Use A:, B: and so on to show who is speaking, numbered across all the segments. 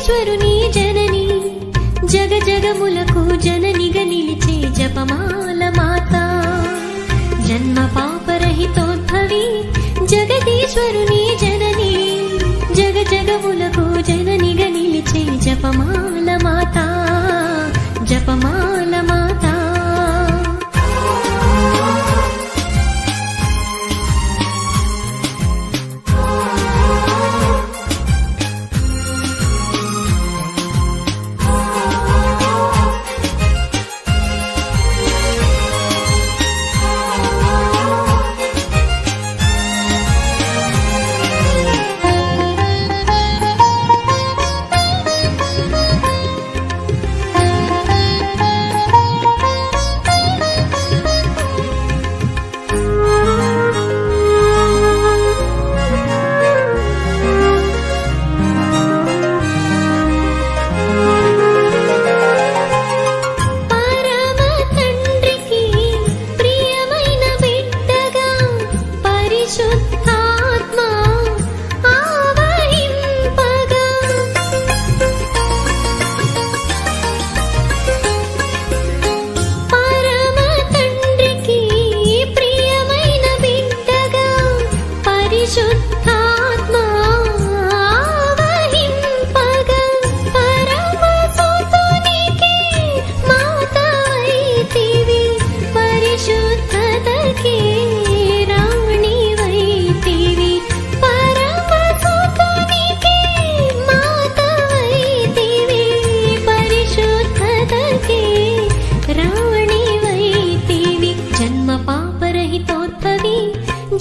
A: జగదీశ్వరుని జనని జగ జగములకు జననిగా నిలిచే జపమాల మాత జన్మ పాపరహితోద్భవి జగదీశ్వరుని జనని జగ జగములకు జననిగా నిలిచే జపమాల మాత జపమాల మాత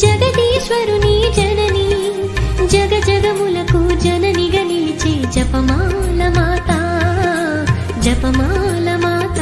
A: జగదీశ్వరుని జనని జగ జగములకు జననిగా నిలిచే జపమాల మాత జపమాల మాత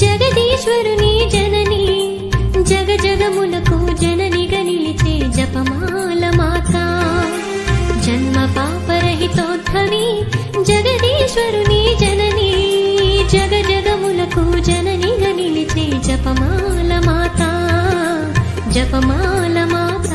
A: జగదీశ్వరుని జనని జగ జగములకు జననిగా నిలిచే జపమాల మాత జన్మ పాపరహితోద్భవి జగదీశ్వరుని జనని జగ జగములకు జననిగా నిలిచే జపమాల మాత జపమాల మాత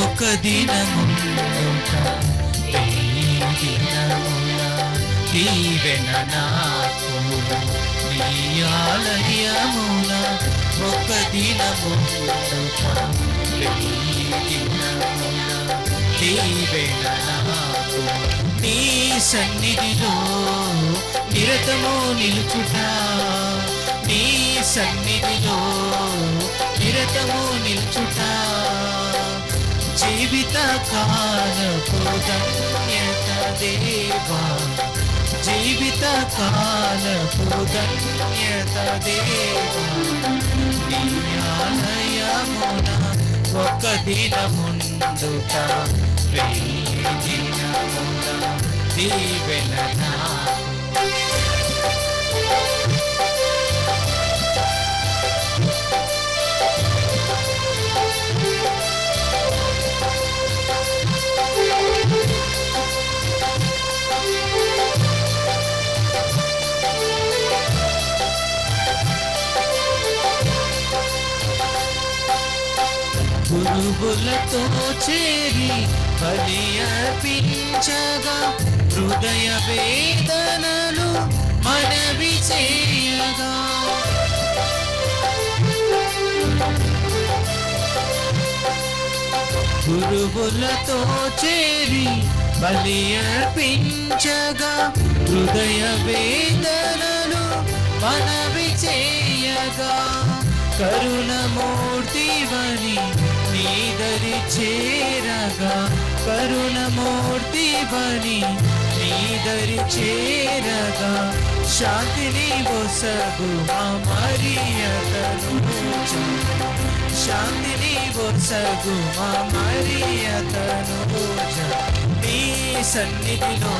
B: ఒక దినముందుట వెయ్యి దినముల దీవెన నాకు నీ ఆలయమున ఒక దినముందుట వెయ్యి దినముల దీవెన నాకు నీ సన్నిధిలో నిరతము నిలుచుట నీ సన్నిధిలో నిరతము నిలుచుట జీవిత కాలపు ధన్యత దేవా జీవిత కాలపు ధన్యత దేవా నీ ఆలయమున ఒక దినముందుట వెయ్యి దినముల దీవెన నాకు గురువులతో చేరి బలి అర్పించగా హృదయ వేదనలు మనవి చేయగా గురువులతో చేరి బలి అర్పించగా హృదయ వేదనలు మనవి చేయగా కరుణమూర్తివని నీదరి చేరగా కరుణమూర్తివని నీదరి చేరగా శాంతిని బొసగు మరియతను శాంతిని బొసగు మరియతను నీ సన్నిధిలో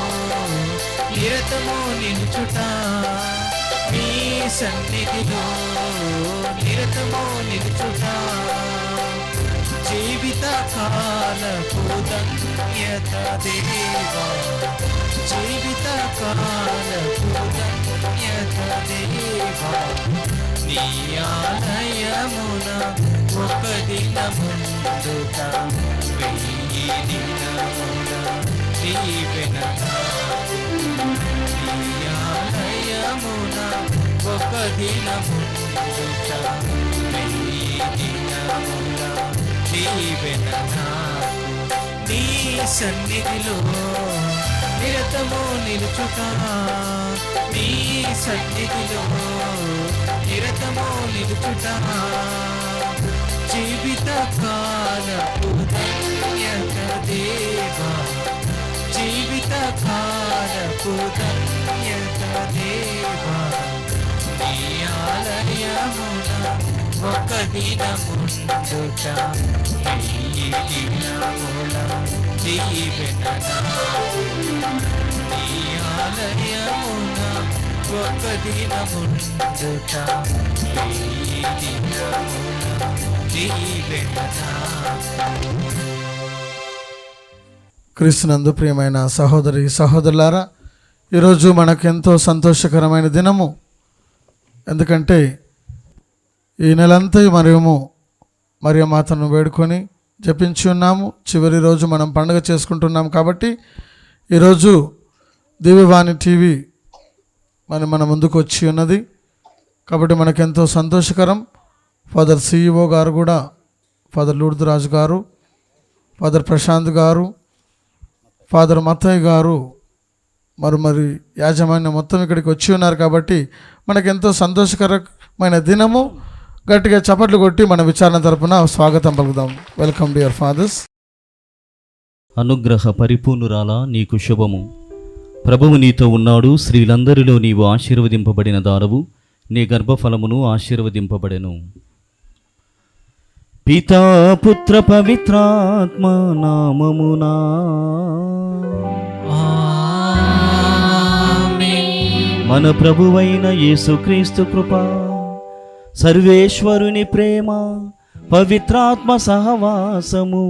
B: నిరతము నిలుచుట నీ సన్నిధిలో నిరతము నిలుచుట జీవిత కాలపు ధన్యత దేవా జీవిత కాలపు ధన్యత దేవా నీ ఆలయమున ఒక దినముందుట వెయ్యి దినముల దీవెన నీ ఆలయమున ఒక దినముందుట వెయ్యి దినముల దీవెన నాకు నీ సన్నిధిలో నిరతము నిలుచుట నీ సన్నిధిలో నిరతము నిలుచుట జీవిత కాలపు ధన్యత దేవా జీవిత కాలపు ధన్యత దేవా నీ ఆలయమున ఒక దినముందుట వెయ్యి దినముల దీవెన నాకు నీ ఆలయమున ఒక దినముందుట వెయ్యి దినముల దీవెన నాకు.
C: క్రీస్తునందు ప్రియమైన సహోదరి సహోదరులారా, ఈరోజు మనకెంతో సంతోషకరమైన దినము. ఎందుకంటే ఈ నెలంతా మరియ మాతను వేడుకొని జపించి ఉన్నాము. చివరి రోజు మనం పండుగ చేసుకుంటున్నాం. కాబట్టి ఈరోజు దివ్యవాణి టీవీ మన ముందుకు వచ్చి ఉన్నది. కాబట్టి మనకెంతో సంతోషకరం. ఫాదర్ సిఇఓ గారు కూడా, ఫాదర్ లూర్దురాజు గారు, ఫాదర్ ప్రశాంత్ గారు, ఫాదర్ మత్తయ్య గారు, మరి యాజమాన్యం మొత్తం ఇక్కడికి వచ్చి ఉన్నారు. కాబట్టి మనకెంతో సంతోషకరమైన దినము. గట్టిగా చప్పట్లు కొట్టి మన విచారణ తరపున స్వాగతం పలుకుదాం. Welcome dear fathers.
D: అనుగ్రహ పరిపూర్ణురాలా నీకు శుభము. ప్రభువు నీతో ఉన్నాడు. స్త్రీలందరిలో నీవు ఆశీర్వదింపబడిన దానవు, నీ గర్భఫలమును ఆశీర్వదింపబడెను. పితా పుత్ర పవిత్రాత్మ నామమునా మన ప్రభువైన యేసుక్రీస్తు కృప, సర్వేశ్వరుని ప్రేమ, పవిత్రాత్మ సహవాసము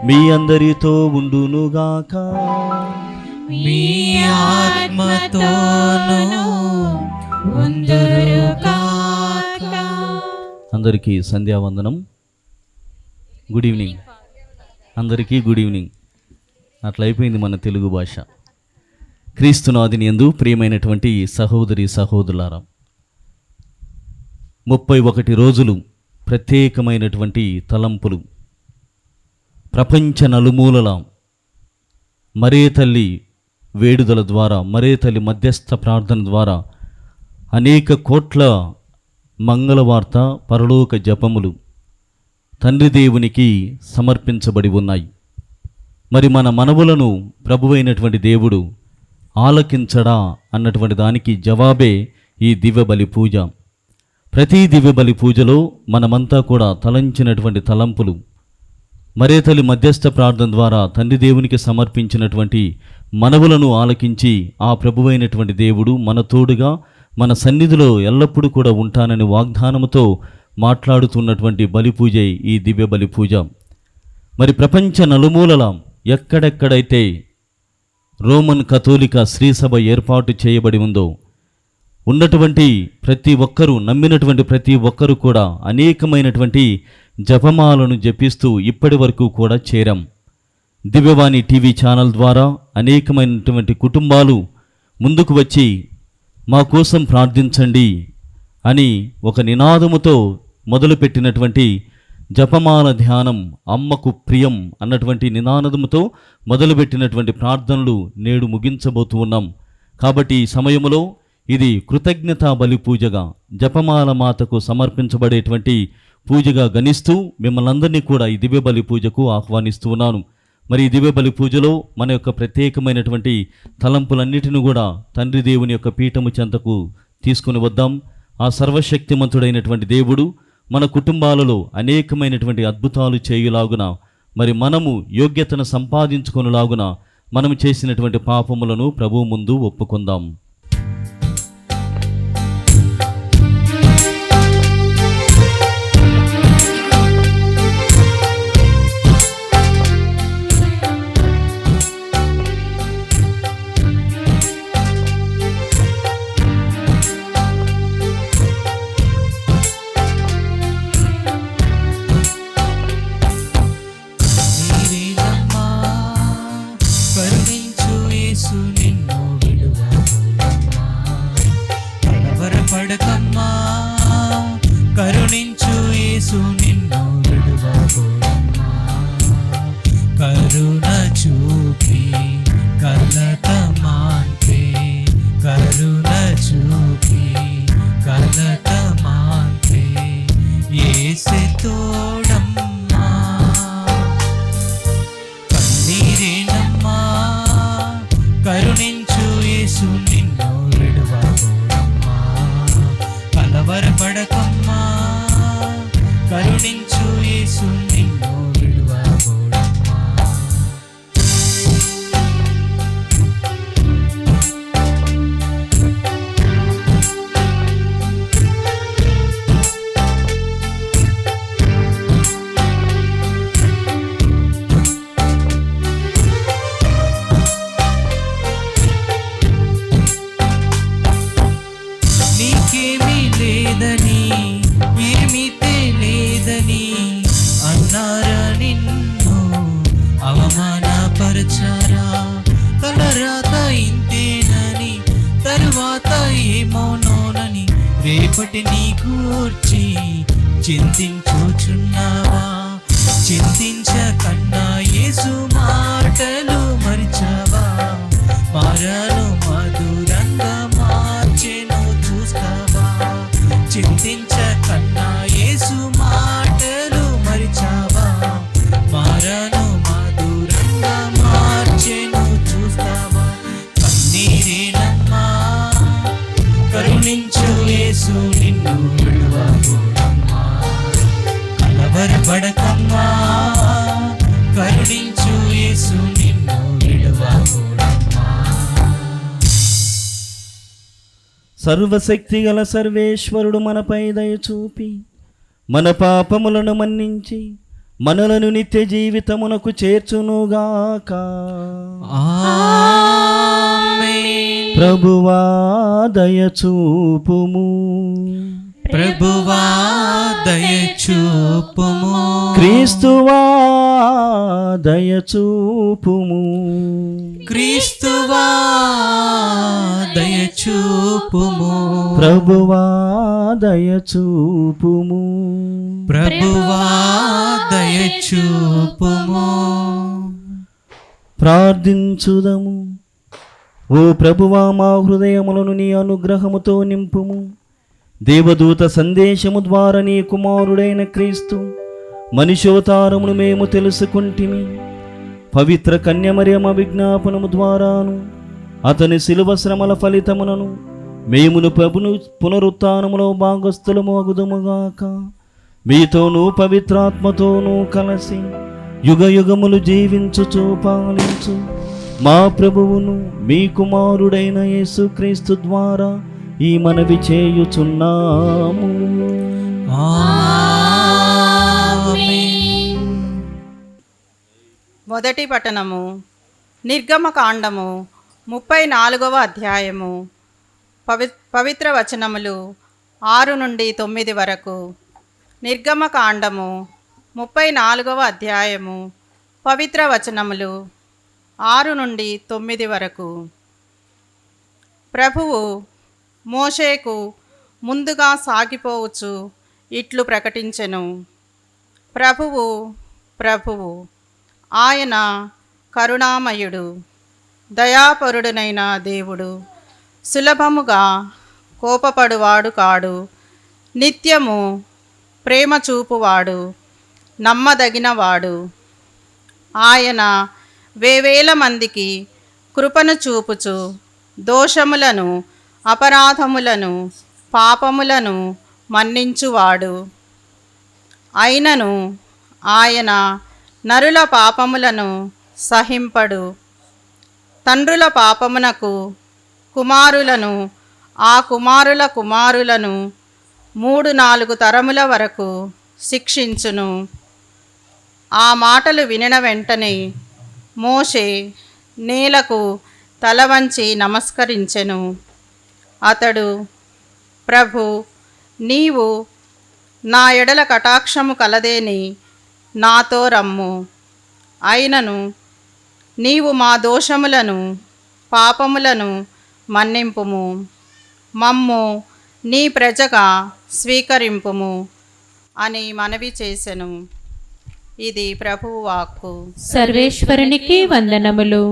D: మీ అందరితో ఉండునుగాక.
B: మీ ఆత్మతోను
D: అందరికీ సంధ్యావందనం. Good evening. అందరికీ గుడ్ ఈవినింగ్. అట్లా అయిపోయింది మన తెలుగు భాష. క్రీస్తునాథుని యందు ప్రియమైనటువంటి సహోదరి సహోదరులారా, 31 రోజులు ప్రత్యేకమైనటువంటి తలంపులు ప్రపంచ నలుమూలల మరే తల్లి వేడుదల ద్వారా, మరే తల్లి మధ్యస్థ ప్రార్థన ద్వారా అనేక కోట్ల మంగళవార్త పరలోక జపములు తండ్రి దేవునికి సమర్పించబడి ఉన్నాయి. మరి మన మనవులను ప్రభువైనటువంటి దేవుడు ఆలకించడా అన్నటువంటి దానికి జవాబే ఈ దివ్యబలి పూజ. ప్రతి దివ్యబలి పూజలో మనమంతా కూడా తలంచినటువంటి తలంపులు మరే తల్లి మధ్యస్థ ప్రార్థన ద్వారా తండ్రి దేవునికి సమర్పించినటువంటి మనవులను ఆలకించి ఆ ప్రభువైనటువంటి దేవుడు మన తోడుగా మన సన్నిధిలో ఎల్లప్పుడూ కూడా ఉంటానని వాగ్దానముతో మాట్లాడుతున్నటువంటి బలి పూజే ఈ దివ్య బలి పూజ. మరి ప్రపంచ నలుమూలల ఎక్కడెక్కడైతే రోమన్ కథోలిక శ్రీసభ ఏర్పాటు చేయబడి ఉందో ఉన్నటువంటి ప్రతి ఒక్కరూ, నమ్మినటువంటి ప్రతి ఒక్కరూ కూడా అనేకమైనటువంటి జపమాలను జపిస్తూ ఇప్పటి వరకు కూడా చేరాం. దివ్యవాణి టీవీ ఛానల్ ద్వారా అనేకమైనటువంటి కుటుంబాలు ముందుకు వచ్చి మా కోసం ప్రార్థించండి అని ఒక నినాదముతో మొదలుపెట్టినటువంటి జపమాల ధ్యానం అమ్మకు ప్రియం అన్నటువంటి నినాదముతో మొదలుపెట్టినటువంటి ప్రార్థనలు నేడు ముగించబోతూ ఉన్నాం. కాబట్టి ఈ సమయంలో ఇది కృతజ్ఞతా బలి పూజగా, జపమాల మాతకు సమర్పించబడేటువంటి పూజగా గణిస్తూ మిమ్మల్ని అందరినీ కూడా ఈ దివ్య బలి పూజకు ఆహ్వానిస్తూ ఉన్నాను. మరి ఈ దివ్య బలి పూజలో మన యొక్క ప్రత్యేకమైనటువంటి తలంపులన్నిటిని కూడా తండ్రి దేవుని యొక్క పీఠము చెంతకు తీసుకుని వద్దాం. ఆ సర్వశక్తిమంతుడైనటువంటి దేవుడు మన కుటుంబాలలో అనేకమైనటువంటి అద్భుతాలు చేయులాగున, మరి మనము యోగ్యతను సంపాదించుకొనులాగున మనము చేసినటువంటి పాపములను ప్రభువు ముందు ఒప్పుకుందాం.
B: కరుణించు యేసు నిన్ను విడువబోడమ్మా. కరుణ చూపి కలత మాన్పే, కరుణ చూపి కలత మాన్పే యేసే తోడమ్మా. కన్నీరేనమ్మా కరుణించు యేసు నిన్ను విడువబోడమ్మా. కలవరపడకమ్మా కరుణించు యేసు నిన్ను విడువబోడమ్మా. నీకేమీ లేదని, ఏమీ తెలియదని అన్నారా నిన్ను అవమానపరచారా. తలరాత ఇంతేనని, తరువాత ఏమోనోనని రేపటి నీ గూర్చి చింతించుచున్నావా. చింతించకన్నా యేసు మాటలు మరిచావా. మారను మధురంగా మార్చెను చూస్తావా. చింతించకన్నా యేసు మాటలు మరిచావా. మారను మధురంగా మార్చెను చూస్తావా. కన్నీరేనమ్మా కరుణించు యేసు నిన్ను విడువబోడమ్మా. కలవరపడకమ్మా కరుణించు యేసు నిన్ను విడువబోడమ్మా.
D: సర్వశక్తి గల సర్వేశ్వరుడు మనపై దయ చూపి మన పాపములను మన్నించి మనలను నిత్య జీవితమునకు చేర్చునుగాక.
B: ఆమేన్.
D: ప్రభువా దయ చూపుము.
B: ప్రభువా దయచూపుము.
D: క్రీస్తువా దయచూపుము.
B: క్రీస్తువా దయచూపుము.
D: ప్రభువా దయచూపుము.
B: ప్రభువా దయచూపుము.
D: ప్రార్థించుదము. ఓ ప్రభువా, మా హృదయములను నీ అనుగ్రహముతో నింపుము. దేవదూత సందేశము ద్వారా నీ కుమారుడైన క్రీస్తు మనిషోతారమును మేము తెలుసుకుంటిమి. పవిత్ర కన్యమరియమ విజ్ఞాపనము ద్వారాను అతని శిలువ శ్రమల ఫలితములను మేమును ప్రభును పునరుత్థానములో భాగస్థులము అగుదుముగాక. మీతోనూ పవిత్రాత్మతోనూ కలిసి యుగ యుగములు జీవించుచు పాలించు మా ప్రభువును మీ కుమారుడైన యేసుక్రీస్తు ద్వారా ఈ మనవి చేయుచున్నాము.
B: ఆమేన్.
E: మొదటి పట్టణము నిర్గమకాండము 34వ అధ్యాయము పవిత్ర వచనములు 6 నుండి 9 వరకు. నిర్గమకాండము 34వ అధ్యాయము పవిత్ర వచనములు 6 నుండి 9 వరకు. ప్రభువు మోషేకు ముందుగా సాగిపోవచ్చు ఇట్లు ప్రకటించెను. ప్రభువు ఆయన కరుణామయుడు, దయాపరుడునైన దేవుడు, సులభముగా కోపపడువాడు కాడు, నిత్యము ప్రేమ చూపువాడు, నమ్మదగినవాడు. ఆయన వేవేల మందికి కృపను చూపుచు దోషములను, అపరాధములను, పాపములను మన్నించువాడు. అయినను ఆయన నరుల పాపములను సహింపడు. తండ్రుల పాపమునకు కుమారులను, ఆ కుమారుల కుమారులను 3-4 తరముల వరకు శిక్షించును. ఆ మాటలు వినిన వెంటనే మోషే నేలకు తల వంచి నమస్కరించెను. అతడు, ప్రభు, నీవు నా ఎడల కటాక్షము కలదేని నాతో రమ్ము. అయినను నీవు మా దోషములను, పాపములను మన్నింపుము. మమ్ము నీ ప్రజగా స్వీకరింపుము అని మనవి చేసెను. ఇది ప్రభువు వాక్కు.
F: సర్వేశ్వరునికి వందనములు.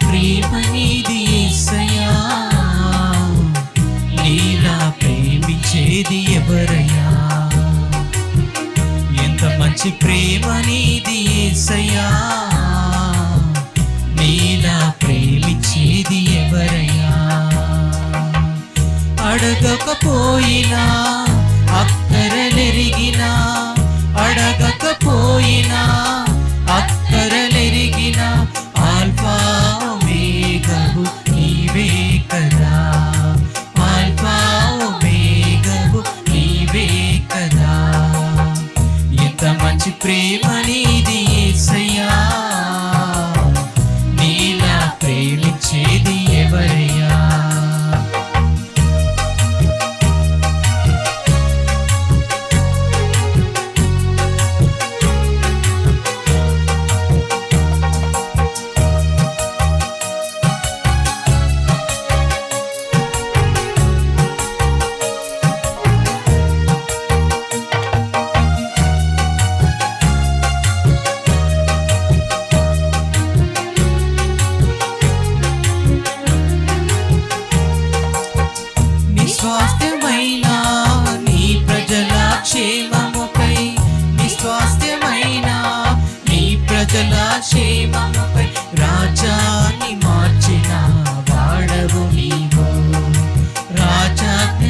B: ప్రేమ నీది యేసయ్యా, నీలా ప్రేమించేది ఎవరయ్యా? ఎంత మంచి ప్రేమ నీది యేసయ్యా, నీలా ప్రేమించేది ఎవరయ్యా? అడగకపోయినా అక్కరలెరిగినా, అడగకపోయినా అక్కరలెరిగినా, ఆల్ఫా ఓమేగావు నీవే కదా, ఆల్ఫా ఓమేగావు నీవే కదా. ఎంత మంచి ప్రేమ నీది యేసయ్యా, నీలా ప్రేమించేది ఎవరయ్యా? నిస్వాస్థ్యమైన నీ ప్రజల క్షేమముపై, నిస్వాస్థ్యమైన నీ ప్రజల క్షేమముపై రాజాని మార్చిన వాడవు నీవు, రాజాజ్ఞ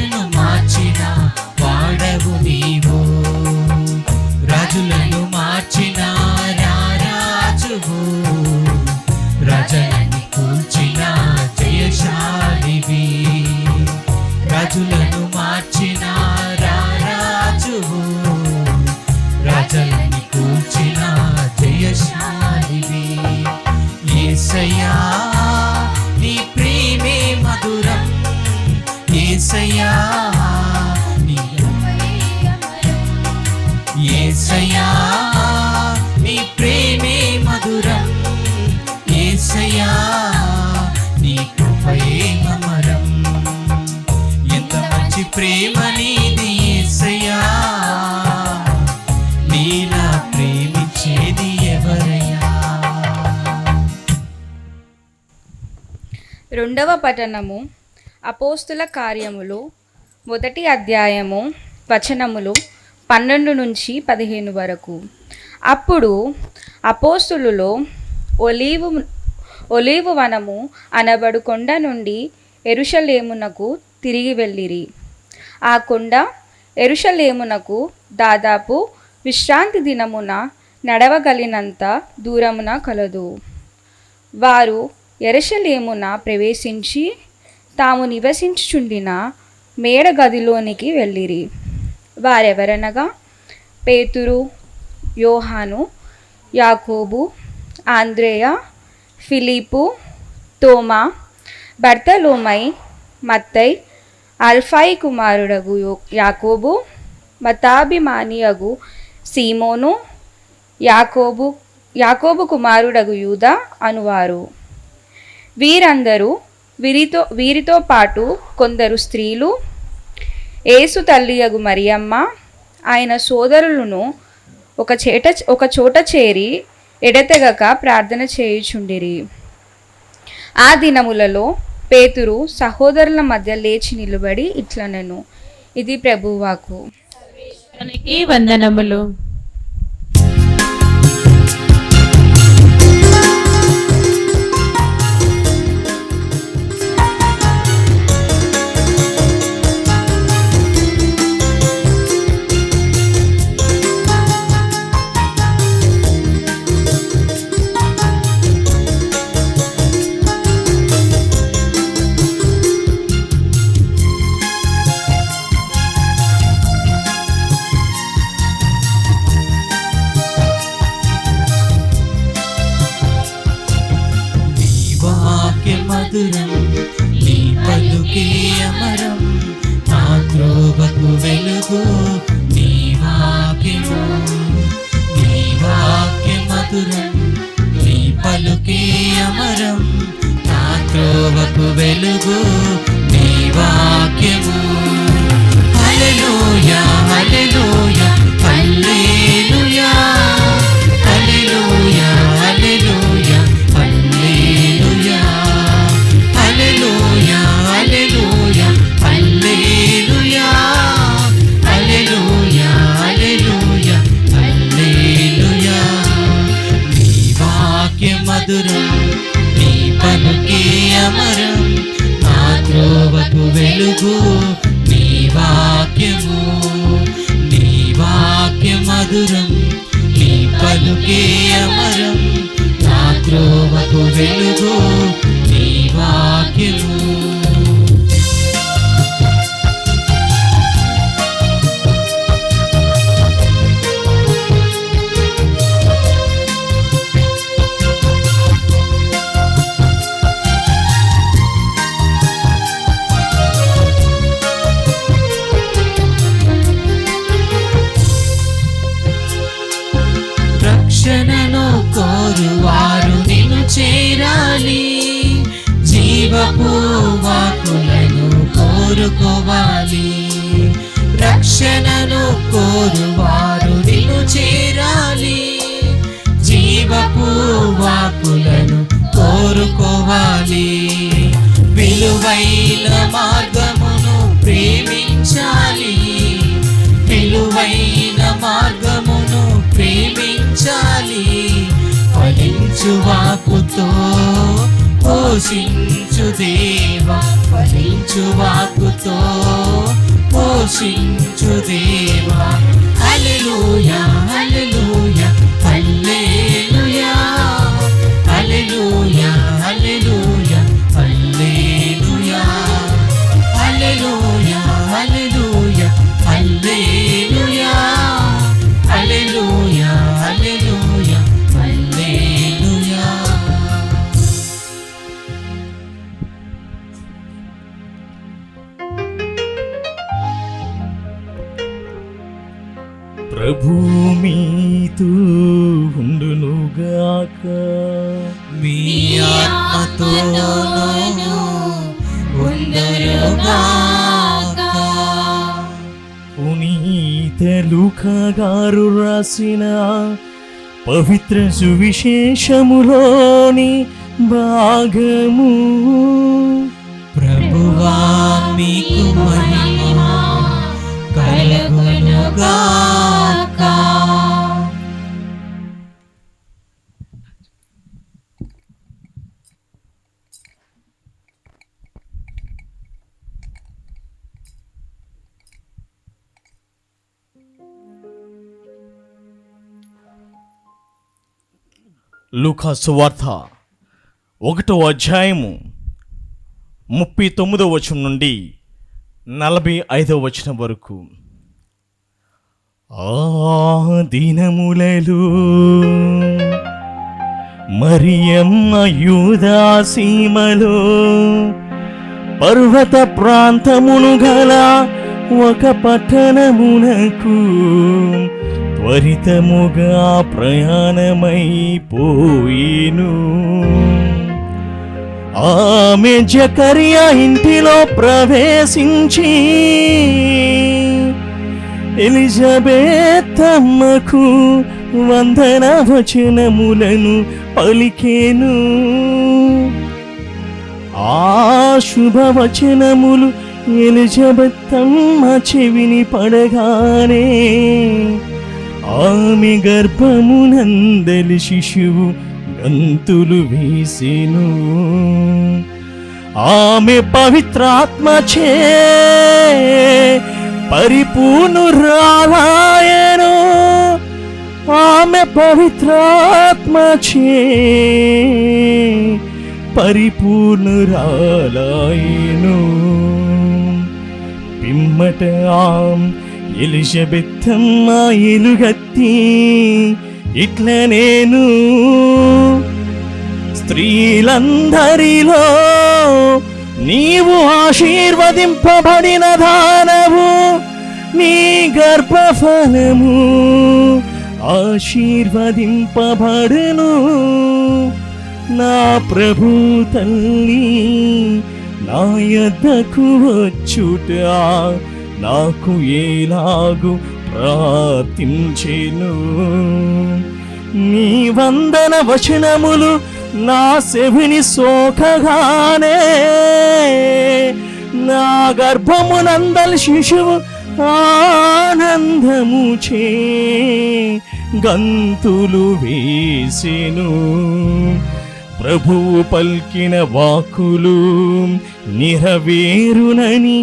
B: యేసయ్యా నీ యేసయ్యా నీ ప్రేమే మధురం యేసయ్యా నీ కృపయే అమరం ఎంత మంచి ప్రేమ నీది యేసయ్యా నీలా ప్రేమించేది ఎవరయ్యా.
G: రెండవ పఠనము అపోస్తుల కార్యములు 1వ అధ్యాయము వచనములు 12 నుంచి 15 వరకు. అప్పుడు అపోస్తులులో ఒలీవు వనము అనబడు కొండ నుండి యెరూషలేమునకు తిరిగి వెళ్ళిరి. ఆ కొండ యెరూషలేమునకు దాదాపు విశ్రాంతి దినమున నడవగలిగినంత దూరమున కలదు. వారు యెరూషలేమున ప్రవేశించి తాము నివసించుచుండిన మేడ గదిలోనికి వెళ్ళిరి. వారెవరనగా పేతురు, యోహాను, యాకోబు, ఆంద్రేయ, ఫిలిప్పు, తోమా, బర్తలోమై, మత్తయి, అల్ఫాయి కుమారుడగు యాకోబు, మతాభిమానియగు సీమోను, యాకోబు కుమారుడగు యూదా అనువారు. వీరందరూ వీరితో పాటు కొందరు స్త్రీలు, యేసు తల్లియగు మరియమ్మ, ఆయన సోదరులను ఒక చోట చేరి ఎడతెగక ప్రార్థన చేయుచుండిరి. ఆ దినములలో పేతురు సహోదరుల మధ్య లేచి నిలబడి ఇట్లనెను, ఇది ప్రభువాకు.
F: వందనములు.
B: మధురం నీ పలుకే అమరం నా త్రోవకు వెలుగు నీ వాక్యము నీ వాక్య మధురం నీ పలుకే అమరం నా త్రోవకు వెలుగు నీ వాక్యము. హల్లెలూయా hallelujah hallelujah hallelujah hallelujah hallelujah hallelujah hallelujah hallelujah hallelujah hallelujah హల్లెలూయా. నీ వాక్య మధురం నీ పలుకే అమరం నా త్రోవకు వెలుగు నీ వాక్యము నీ వాక్య మధురం నీ పలుకే అమరం నా త్రోవకు వెలుగు నీ వాక్యము. రక్షణను కోరువారు నిన్ను చేరాలి, జీవపు వాకులను కోరుకోవాలి. రక్షణను కోరువారు నిన్ను చేరాలి, జీవపు వాకులను కోరుకోవాలి. విలువైన మార్గమును ప్రేమించాలి, విలువైన మార్గమును ప్రేమించాలి. ఫలించు వాకుతో పోషించు దేవా, ఫలించు వాకుతో పోషించు దేవా. హల్లెలూయా hallelujah hallelujah hallelujah hallelujah hallelujah hallelujah hallelujah hallelujah hallelujah hallelujah హల్లెలూయా.
H: ప్రభు మీతో ఉండునుగాక.
B: మీ ఆత్మతోనూ ఉండునుగాక.
H: పునీత లూకా గారు రాసిన పవిత్ర సువిశేషములోని భాగము.
B: ప్రభువా మీకు మహిమ కలుగునుగాక.
H: లూకా సువార్త 1వ అధ్యాయము 39వ వచనం నుండి 45వ వచనం వరకు. ఆ దినములలో మరియమ్మ యూదా సీమలో పర్వత ప్రాంతమును గల ఒక పట్టణమునకు త్వరితముగా ప్రయాణమైపోయిను. ఆమె జకరియా ఇంటిలో ప్రవేశించి ఎలిజబెతమ్మకు వందన వచనములను పలికేను. ఆ శుభవచనములు ఎలిజబెతమ్మ చెవిని పడగానే ఆమె గర్భమునందలి శిశువు గంతులు వేసెను. ఆమె పవిత్రాత్మచే పరిపూర్ణురాలాయెను. ఆమె పవిత్రాత్మచే పరిపూర్ణురాలాయెను. పిమ్మట ఎలిజబెతమ్మ ఎలుగెత్తి ఇట్ల నేను స్త్రీలందరిలో నీవు ఆశీర్వదింపబడిన దానవు, నీ గర్భఫలము ఆశీర్వదింపబడును. నా ప్రభు తల్లి నా యొద్దకు వచ్చుట నాకు ఎలాగు ప్రార్థించెను. నీ వందన వచనములు నా చెవిని సోకగానే నా గర్భమునందలి శిశువు ఆనందముచే గంతులు వేసెను. ప్రభువు పల్కిన వాక్కులు నెరవేరునని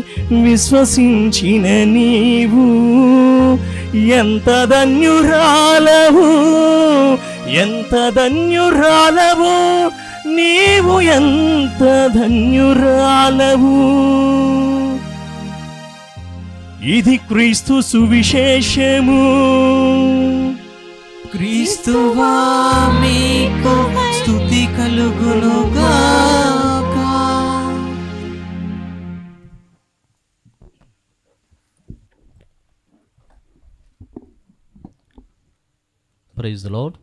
H: విశ్వసించిన నీవు ఎంత ధన్యురాలవు, ఎంత ధన్యురాలవు, నీవు ఎంత ధన్యురాలవు. ఇది క్రీస్తు సువిశేషము.
B: క్రీస్తువా మీకు స్తుతి కలుగునుగాక.
D: Praise the lord,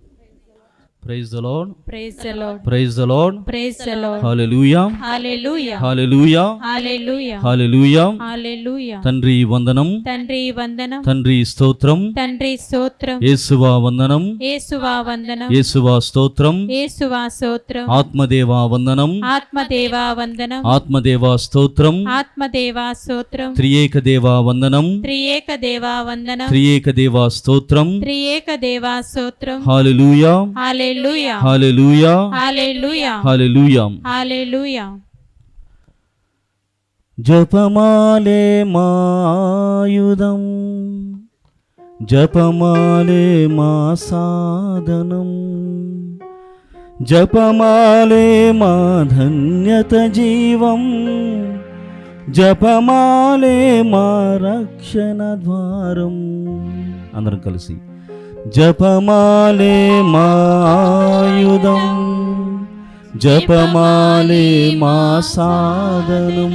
D: praise the lord,
F: praise the lord,
D: praise the lord,
F: praise the lord.
D: Hallelujah,
F: hallelujah,
D: hallelujah,
F: hallelujah,
D: hallelujah.
F: Hallelujah.
D: తండ్రి వందనం,
F: తండ్రి వందనం,
D: తండ్రి స్తోత్రం,
F: తండ్రి స్తోత్రం,
D: యేసువా వందనం,
F: యేసువా వందనం,
D: యేసువా స్తోత్రం,
F: యేసువా స్తోత్రం,
D: ఆత్మదేవా వందనం,
F: ఆత్మదేవా వందనం,
D: ఆత్మదేవా స్తోత్రం,
F: ఆత్మదేవా స్తోత్రం,
D: త్రియేక దేవా వందనం,
F: త్రియేక దేవా వందనం,
D: త్రియేక దేవా స్తోత్రం.
F: త్రియేక దేవా స్తోత్రం.
D: హల్లెలూయా,
F: హల్లెలూయా,
D: హల్లెలూయా,
F: హల్లెలూయా,
D: హల్లెలూయా.
F: హల్లెలూయా.
D: జపమాలే మాయుధం, జపమాలే మా సాధనం, జపమాలే మా ధన్యత జీవం, జపమాలే మా రక్షణ ద్వారం. అందరం కలిసి జపమాలే మాయుధం, జపమాలే మా సాధనం,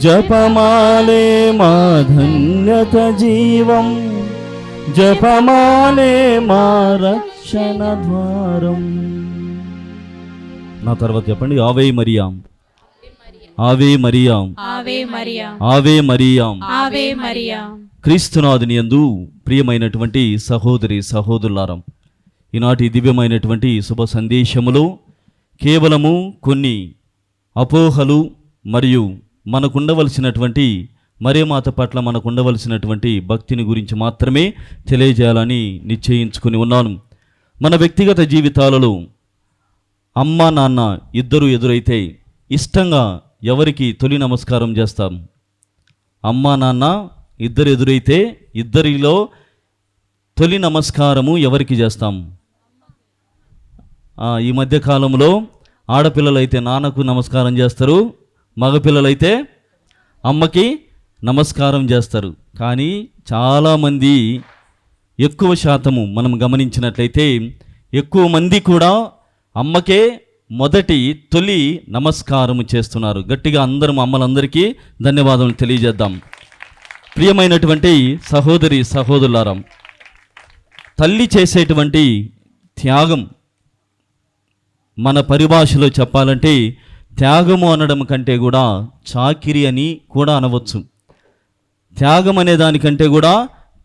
D: జపమాలే మా ధన్యత జీవం, జపమాలే మా రక్షణ ద్వారం. నా తర్వాత చెప్పండి, ఆవే మరియాం, ఆవే మరియాం,
F: ఆవే మరియా,
D: ఆవే మరియాం.
F: ఆవే మరియా.
D: క్రీస్తునాథుని యందు ప్రియమైనటువంటి సహోదరి సహోదరులారా, ఈనాటి దివ్యమైనటువంటి శుభ సందేశములో కేవలము కొన్ని అపోహలు మరియు మనకుండవలసినటువంటి మరియమాత పట్ల మనకుండవలసినటువంటి భక్తిని గురించి మాత్రమే తెలియజేయాలని నిశ్చయించుకుని ఉన్నాను. మన వ్యక్తిగత జీవితాలలో అమ్మ నాన్న ఇద్దరు ఎదురైతే ఇష్టంగా ఎవరికి తొలి నమస్కారం చేస్తాం? అమ్మ నాన్న ఇద్దరు ఎదురైతే ఇద్దరిలో తొలి నమస్కారము ఎవరికి చేస్తాం? ఈ మధ్య కాలంలో ఆడపిల్లలైతే నాన్నకు నమస్కారం చేస్తారు, మగపిల్లలైతే అమ్మకి నమస్కారం చేస్తారు. కానీ చాలామంది, ఎక్కువ శాతము మనం గమనించినట్లయితే ఎక్కువ మంది కూడా అమ్మకే మొదటి తొలి నమస్కారము చేస్తున్నారు. గట్టిగా అందరం అమ్మలందరికీ ధన్యవాదాలు తెలియజేద్దాం. ప్రియమైనటువంటి సహోదరి సహోదరులారా, తల్లి చేసేటువంటి త్యాగం, మన పరిభాషలో చెప్పాలంటే త్యాగము అనడం కంటే కూడా చాకిరి అని కూడా అనవచ్చు. త్యాగం అనే దానికంటే కూడా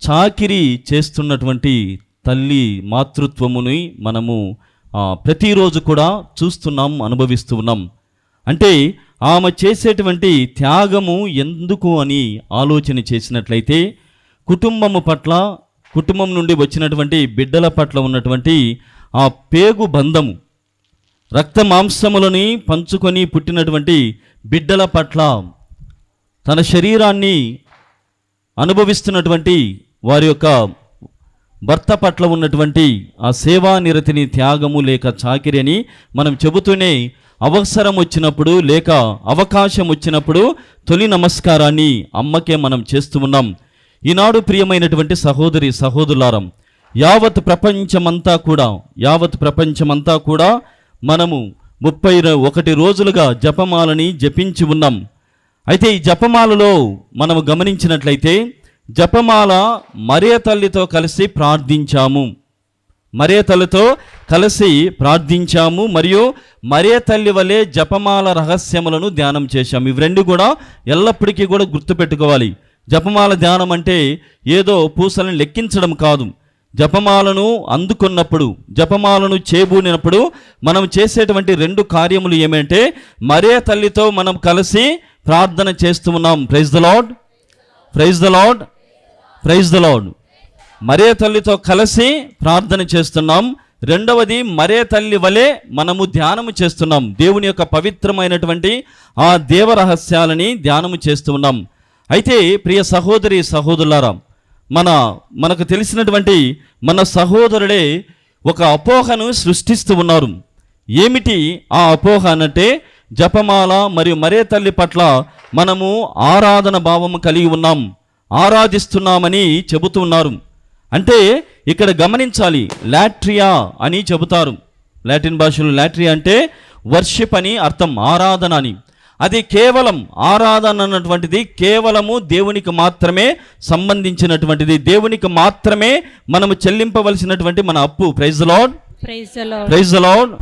D: చాకిరి చేస్తున్నటువంటి తల్లి మాతృత్వముని మనము ప్రతిరోజు కూడా చూస్తున్నాం, అనుభవిస్తూ ఉన్నాం. అంటే ఆమె చేసేటువంటి త్యాగము ఎందుకు అని ఆలోచన చేసినట్లయితే కుటుంబము పట్ల, కుటుంబం నుండి వచ్చినటువంటి బిడ్డల పట్ల ఉన్నటువంటి ఆ పేగు బంధము, రక్త మాంసములని పంచుకొని పుట్టినటువంటి బిడ్డల పట్ల, తన శరీరాన్ని అనుభవిస్తున్నటువంటి వారి యొక్క భర్త పట్ల ఉన్నటువంటి ఆ సేవా నిరతిని త్యాగము లేక చాకిరి అని మనం చెబుతూనే అవసరం వచ్చినప్పుడు లేక అవకాశం వచ్చినప్పుడు తొలి నమస్కారాన్ని అమ్మకే మనం చేస్తూ ఉన్నాం. ఈనాడు ప్రియమైనటువంటి సహోదరి సహోదరులారా, యావత్ ప్రపంచమంతా కూడా మనము 31 రోజులుగా జపమాలని జపించి ఉన్నాం. అయితే ఈ జపమాలలో మనము గమనించినట్లయితే జపమాల మరియ తల్లితో కలిసి ప్రార్థించాము, మరియు మరియ తల్లి వలె జపమాల రహస్యములను ధ్యానం చేశాము. ఇవి రెండు కూడా ఎల్లప్పటికీ కూడా గుర్తుపెట్టుకోవాలి. జపమాల ధ్యానం అంటే ఏదో పూసలను లెక్కించడం కాదు. జపమాలను అందుకున్నప్పుడు, జపమాలను చేబూనినప్పుడు మనం చేసేటువంటి 2 కార్యములు ఏమంటే మరియ తల్లితో మనం కలిసి ప్రార్థన చేస్తూ ఉన్నాం. Praise the lord, praise the lord, praise the lord. Mariya తల్లితో కలిసి ప్రార్థన చేస్తున్నాం. రెండవది, మరియ తల్లి వలె మనము ధ్యానము చేస్తున్నాం. దేవుని యొక్క పవిత్రమైనటువంటి ఆ దేవ రహస్యాలని ధ్యానము చేస్తూ ఉన్నాం. అయితే ప్రియ సహోదరి సహోదరులారా, మనకు తెలిసినటువంటి మన సహోదరుడే ఒక అపోహను సృష్టిస్తూ ఉన్నారు. ఏమిటి ఆ అపోహ అనంటే, జపమాల మరియు మరియ తల్లి పట్ల మనము ఆరాధన భావము కలిగి ఉన్నాం, ఆరాధిస్తున్నామని చెబుతున్నారు. అంటే ఇక్కడ గమనించాలి, లాట్రియా అని చెబుతారు. లాటిన్ భాషలో లాట్రియా అంటే వర్షిప్ అని అర్థం, ఆరాధన అని. అది కేవలం ఆరాధన అన్నటువంటిది కేవలము దేవునికి మాత్రమే సంబంధించినటువంటిది, దేవునికి మాత్రమే మనము చెల్లింపవలసినటువంటి మన అప్పు. Praise the lord, praise the lord, praise the lord,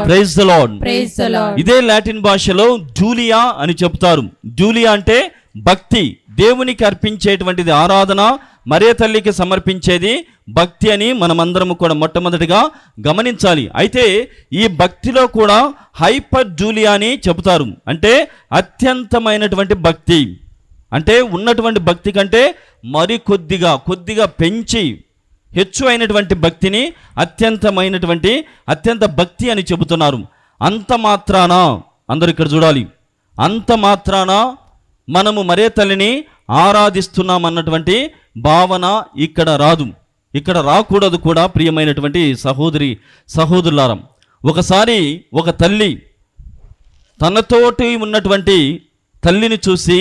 D: praise the lord, praise the Lord. ఇదే లాటిన్ భాషలో జూలియా అని చెప్తారు. జూలియా అంటే భక్తి, దేవునికి అర్పించేటువంటిది ఆరాధన, మరియ తల్లికి సమర్పించేది భక్తి అని మనమందరము కూడా మొట్టమొదటిగా గమనించాలి. అయితే ఈ భక్తిలో కూడా హైపర్ జూలియా అని చెబుతారు. అంటే అత్యంతమైనటువంటి భక్తి, అంటే ఉన్నటువంటి భక్తి కంటే మరి కొద్దిగా పెంచి హెచ్చు అయినటువంటి భక్తిని అత్యంత భక్తి అని చెబుతున్నారు. అంత మాత్రాన, అందరూ ఇక్కడ చూడాలి, అంత మాత్రాన మనము మరియ తల్లిని ఆరాధిస్తున్నామన్నటువంటి భావన ఇక్కడ రాదు, ఇక్కడ రాకూడదు కూడా. ప్రియమైనటువంటి సహోదరి సహోదరులారా, ఒకసారి ఒక తల్లి తనతోటి ఉన్నటువంటి తల్లిని చూసి,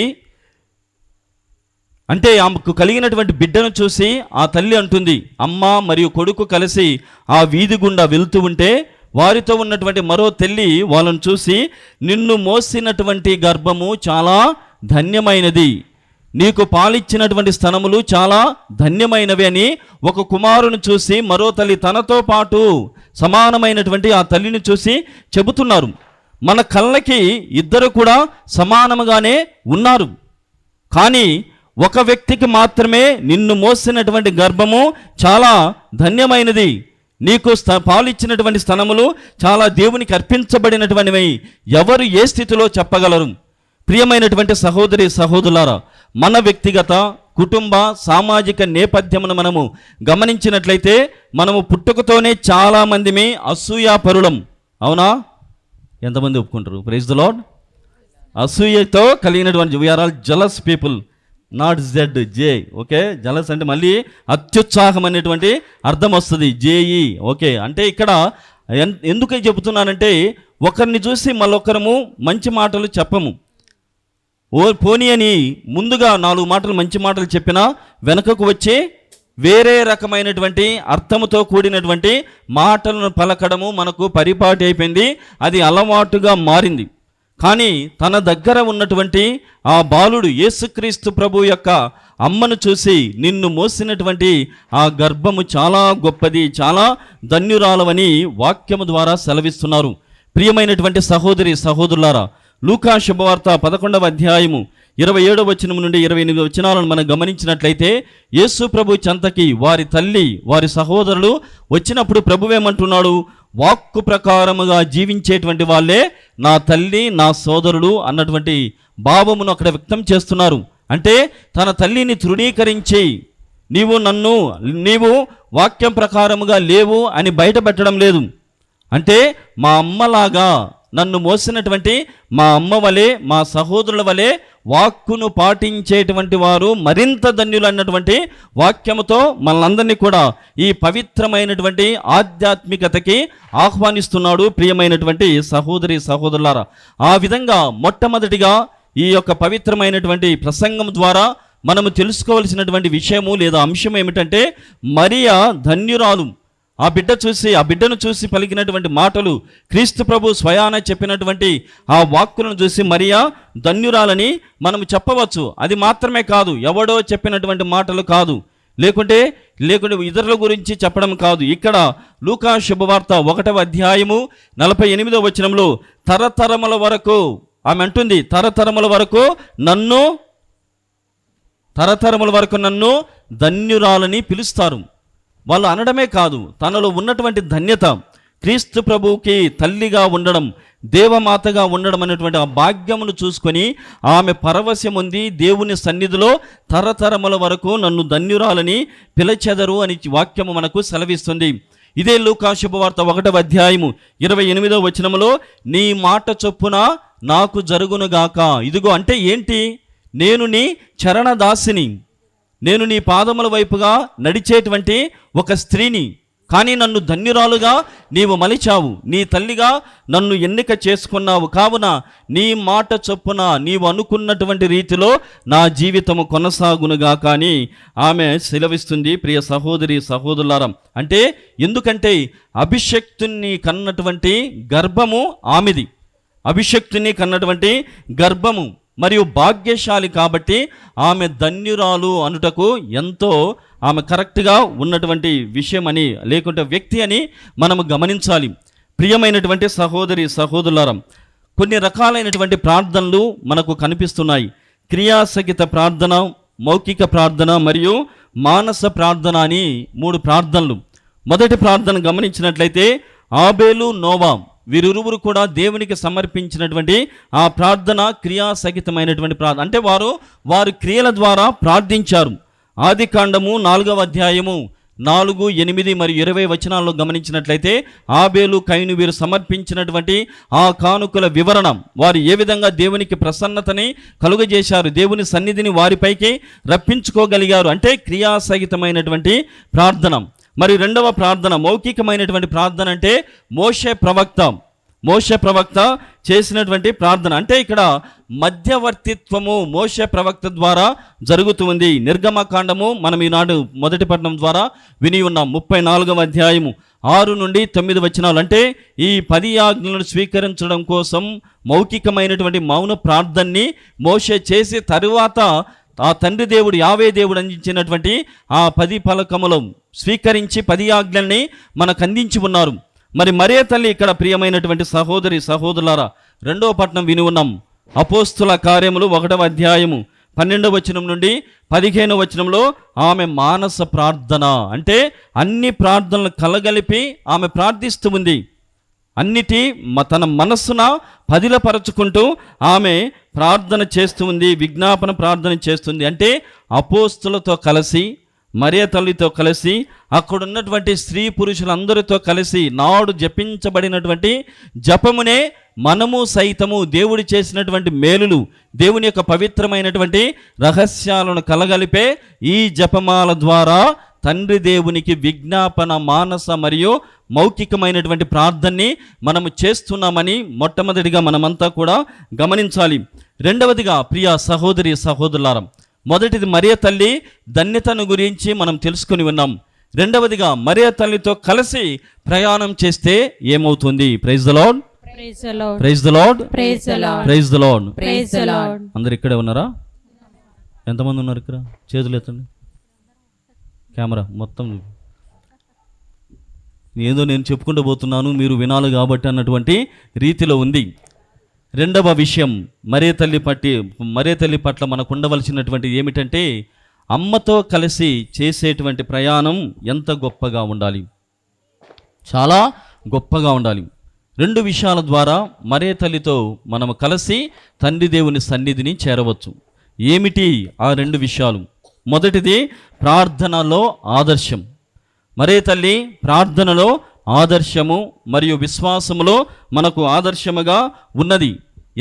D: అంటే ఆమెకు కలిగినటువంటి బిడ్డను చూసి ఆ తల్లి అంటుంది, అమ్మ మరియు కొడుకు కలిసి ఆ వీధి గుండా వెళ్తూ ఉంటే వారితో ఉన్నటువంటి మరో తల్లి వాళ్ళను చూసి, నిన్ను మోసినటువంటి గర్భము చాలా ధన్యమైనది, నీకు పాలిచ్చినటువంటి స్తనములు చాలా ధన్యమైనవి అని ఒక కుమారుని చూసి మరో తల్లి తనతో పాటు సమానమైనటువంటి ఆ తల్లిని చూసి చెబుతున్నారు. మన కళ్ళకి ఇద్దరు కూడా సమానముగానే ఉన్నారు. కానీ ఒక వ్యక్తికి మాత్రమే నిన్ను మోసినటువంటి గర్భము చాలా ధన్యమైనది, నీకు పాలిచ్చినటువంటి స్తనములు చాలా దేవునికి అర్పించబడినటువంటివి. ఎవరు ఏ స్థితిలో చెప్పగలరు? ప్రియమైనటువంటి సహోదరి సహోదరులారా, మన వ్యక్తిగత కుటుంబ సామాజిక నేపథ్యమును మనము గమనించినట్లయితే మనము పుట్టుకతోనే చాలామందిమి అసూయాపరులం. అవునా? ఎంతమంది ఒప్పుకుంటారు? Praise the Lord. అసూయతో కలిగినటువంటి we are all jealous people, not Z J. Okay, jealous అంటే మళ్ళీ అత్యుత్సాహం అనేటువంటి అర్థం వస్తుంది, జేఈ. ఓకే, అంటే ఇక్కడ ఎందుకు చెబుతున్నానంటే ఒకరిని చూసి మళ్ళొకరము మంచి మాటలు చెప్పము. పోనీ అని ముందుగా 4 మాటలు మంచి మాటలు చెప్పినా వెనకకు వచ్చి వేరే రకమైనటువంటి అర్థముతో కూడినటువంటి మాటలను పలకడము మనకు పరిపాటి అయిపోయింది, అది అలవాటుగా మారింది. కానీ తన దగ్గర ఉన్నటువంటి ఆ బాలుడు యేసుక్రీస్తు ప్రభు యొక్క అమ్మను చూసి నిన్ను మోసినటువంటి ఆ గర్భము చాలా గొప్పది, చాలా ధన్యురాలవని వాక్యము ద్వారా సెలవిస్తున్నారు. ప్రియమైనటువంటి సహోదరి సహోదరులారా, లూకా శుభవార్త 11వ అధ్యాయము 27వ వచనం నుండి 28వ వచనాలను మనం గమనించినట్లయితే యేసు ప్రభు చెంతకి వారి తల్లి వారి సహోదరులు వచ్చినప్పుడు ప్రభువేమంటున్నాడు? వాక్కు ప్రకారముగా జీవించేటువంటి వాళ్ళే నా తల్లి నా సోదరుడు అన్నటువంటి భావమును అక్కడ వ్యక్తం చేస్తున్నారు. అంటే తన తల్లిని తృణీకరించి నీవు వాక్యం ప్రకారముగా లేవు అని బయటపెట్టడం లేదు. అంటే మా అమ్మలాగా నన్ను మోసినటువంటి మా అమ్మ వలె మా సహోదరుల వలె వాక్కును పాటించేటువంటి వారు మరింత ధన్యులు అన్నటువంటి వాక్యముతో మనందరినీ కూడా ఈ పవిత్రమైనటువంటి ఆధ్యాత్మికతకి ఆహ్వానిస్తున్నాడు. ప్రియమైనటువంటి సహోదరి సహోదరులారా, ఆ విధంగా మొట్టమొదటిగా ఈ యొక్క పవిత్రమైనటువంటి ప్రసంగం ద్వారా మనము తెలుసుకోవలసినటువంటి విషయము లేదా అంశం ఏమిటంటే మరియా ధన్యురాలు. ఆ బిడ్డను చూసి పలికినటువంటి మాటలు, క్రీస్తు ప్రభు స్వయాన చెప్పినటువంటి ఆ వాక్కులను చూసి మరియా ధన్యురాలని మనము చెప్పవచ్చు. అది మాత్రమే కాదు, ఎవడో చెప్పినటువంటి మాటలు కాదు, లేకుంటే ఇతరుల గురించి చెప్పడం కాదు. ఇక్కడ లూకా శుభవార్త 1వ అధ్యాయము 48వ వచనంలో తరతరముల వరకు ఆమె అంటుంది, తరతరముల వరకు నన్ను ధన్యురాలని పిలుస్తారు. వాళ్ళు అనడమే కాదు, తనలో ఉన్నటువంటి ధన్యత, క్రీస్తు ప్రభువుకి తల్లిగా ఉండడం, దేవమాతగా ఉండడం అనేటువంటి ఆ భాగ్యమును చూసుకొని ఆమె పరవశం ఉంది. దేవుని సన్నిధిలో తరతరముల వరకు నన్ను ధన్యురాలని పిలిచెదరు అని వాక్యము మనకు సెలవిస్తుంది. ఇదే లూకా శుభవార్త 1వ అధ్యాయము 28వ వచనములో నీ మాట చొప్పున నాకు జరుగునుగాక. ఇదిగో అంటే ఏంటి? నేను నీ చరణదాసిని, నేను నీ పాదముల వైపుగా నడిచేటువంటి ఒక స్త్రీని, కానీ నన్ను ధన్యురాలుగా నీవు మలిచావు, నీ తల్లిగా నన్ను ఎన్నిక చేసుకున్నావు. కావున నీ మాట చొప్పున నీవు అనుకున్నటువంటి రీతిలో నా జీవితము కొనసాగునుగా కానీ ఆమె సెలవిస్తుంది. ప్రియ సహోదరి సహోదరులారా, అంటే ఎందుకంటే అభిషక్తుని కన్నటువంటి గర్భము ఆమెది, అభిషక్తుని కన్నటువంటి గర్భము మరియు భాగ్యశాలి కాబట్టి ఆమె ధన్యురాలు అనుటకు ఎంతో ఆమె కరెక్ట్గా ఉన్నటువంటి విషయం అని, లేకుంటే వ్యక్తి అని మనము గమనించాలి. ప్రియమైనటువంటి సహోదరి సహోదరులారా, కొన్ని రకాలైనటువంటి ప్రార్థనలు మనకు కనిపిస్తున్నాయి. క్రియాసహిత ప్రార్థన, మౌఖిక ప్రార్థన మరియు మానస ప్రార్థన అని 3 ప్రార్థనలు. మొదటి ప్రార్థన గమనించినట్లయితే ఆబేలు నోవా వీరిరువురు కూడా దేవునికి సమర్పించినటువంటి ఆ ప్రార్థన క్రియాసహితమైనటువంటి ప్రార్థన. అంటే వారు క్రియల ద్వారా ప్రార్థించారు. ఆదికాండము 4వ అధ్యాయము 4, 8 మరియు 20 వచనాల్లో గమనించినట్లయితే ఆబేలు కయీను వీరు సమర్పించినటువంటి ఆ కానుకల వివరణ, వారు ఏ విధంగా దేవునికి ప్రసన్నతని కలుగజేశారు, దేవుని సన్నిధిని వారిపైకి రప్పించుకోగలిగారు. అంటే క్రియాసహితమైనటువంటి ప్రార్థన. మరి రెండవ ప్రార్థన మౌఖికమైనటువంటి ప్రార్థన అంటే మోషే ప్రవక్త చేసినటువంటి ప్రార్థన. అంటే ఇక్కడ మధ్యవర్తిత్వము మోషే ప్రవక్త ద్వారా జరుగుతుంది. నిర్గమకాండము మనం ఈనాడు మొదటి పట్టణం ద్వారా విని ఉన్నాం. 34వ అధ్యాయము 6 నుండి 9 వచనాలు. అంటే ఈ 10 ఆజ్ఞలను స్వీకరించడం కోసం మౌఖికమైనటువంటి మౌన ప్రార్థనని మోషే చేసి తరువాత ఆ తండ్రి దేవుడు యావే దేవుడు అందించినటువంటి ఆ 10 పలకములు స్వీకరించి 10 ఆజ్ఞల్ని మనకు అందించి ఉన్నారు. మరి మరే తల్లి ఇక్కడ ప్రియమైనటువంటి సహోదరి సహోదరులారా, 2వ పట్టణం విని ఉన్నాం. అపోస్తుల కార్యములు 1వ అధ్యాయము 12వ వచనం నుండి 15వ వచనంలో ఆమె మానస ప్రార్థన అంటే అన్ని ప్రార్థనలు కలగలిపి ఆమె ప్రార్థిస్తూ ఉంది. అన్నిటి తన మనస్సున పదిలపరచుకుంటూ ఆమె ప్రార్థన చేస్తూ ఉంది, విజ్ఞాపన ప్రార్థన చేస్తుంది. అంటే అపోస్తులతో కలిసి, మరియ తల్లితో కలిసి, అక్కడున్నటువంటి స్త్రీ పురుషులందరితో కలిసి నాడు జపించబడినటువంటి జపమునే మనము సైతము దేవుడు చేసినటువంటి మేలులు, దేవుని యొక్క పవిత్రమైనటువంటి రహస్యాలను కలగలిపే ఈ జపమాల ద్వారా తండ్రి దేవునికి విజ్ఞాపన మానస మరియు మౌఖికమైనటువంటి ప్రార్థనని మనము చేస్తున్నామని మొట్టమొదటిగా మనమంతా కూడా గమనించాలి. రెండవదిగా ప్రియ సహోదరి సహోదరులారా, మొదటిది మరియ తల్లి ధన్యతను గురించి మనం తెలుసుకుని ఉన్నాం. రెండవదిగా మరియ తల్లితో కలిసి ప్రయాణం చేస్తే ఏమవుతుంది? Praise the lord,
F: praise the lord,
D: praise the lord,
F: praise the lord,
D: praise the lord,
F: praise the Lord.
D: అందరు ఇక్కడే ఉన్నారా? ఎంతమంది ఉన్నారు ఇక్కడ? చేతులు ఎత్తండి. కెమెరా మొత్తం ఏదో నేను చెప్పుకుంటూ పోతున్నాను, మీరు వినాలి కాబట్టి అన్నటువంటి రీతిలో ఉంది. రెండవ విషయం మరే తల్లి పట్ల మనకు ఉండవలసినటువంటి ఏమిటంటే అమ్మతో కలిసి చేసేటువంటి ప్రయాణం ఎంత గొప్పగా ఉండాలి, చాలా గొప్పగా ఉండాలి. 2 విషయాల ద్వారా మరే తల్లితో మనము కలిసి తండ్రి దేవుని సన్నిధిని చేరవచ్చు. ఏమిటి ఆ 2 విషయాలు? మొదటిది ప్రార్థనలో ఆదర్శం. మరే తల్లి ప్రార్థనలో ఆదర్శము మరియు విశ్వాసములో మనకు ఆదర్శముగా ఉన్నది.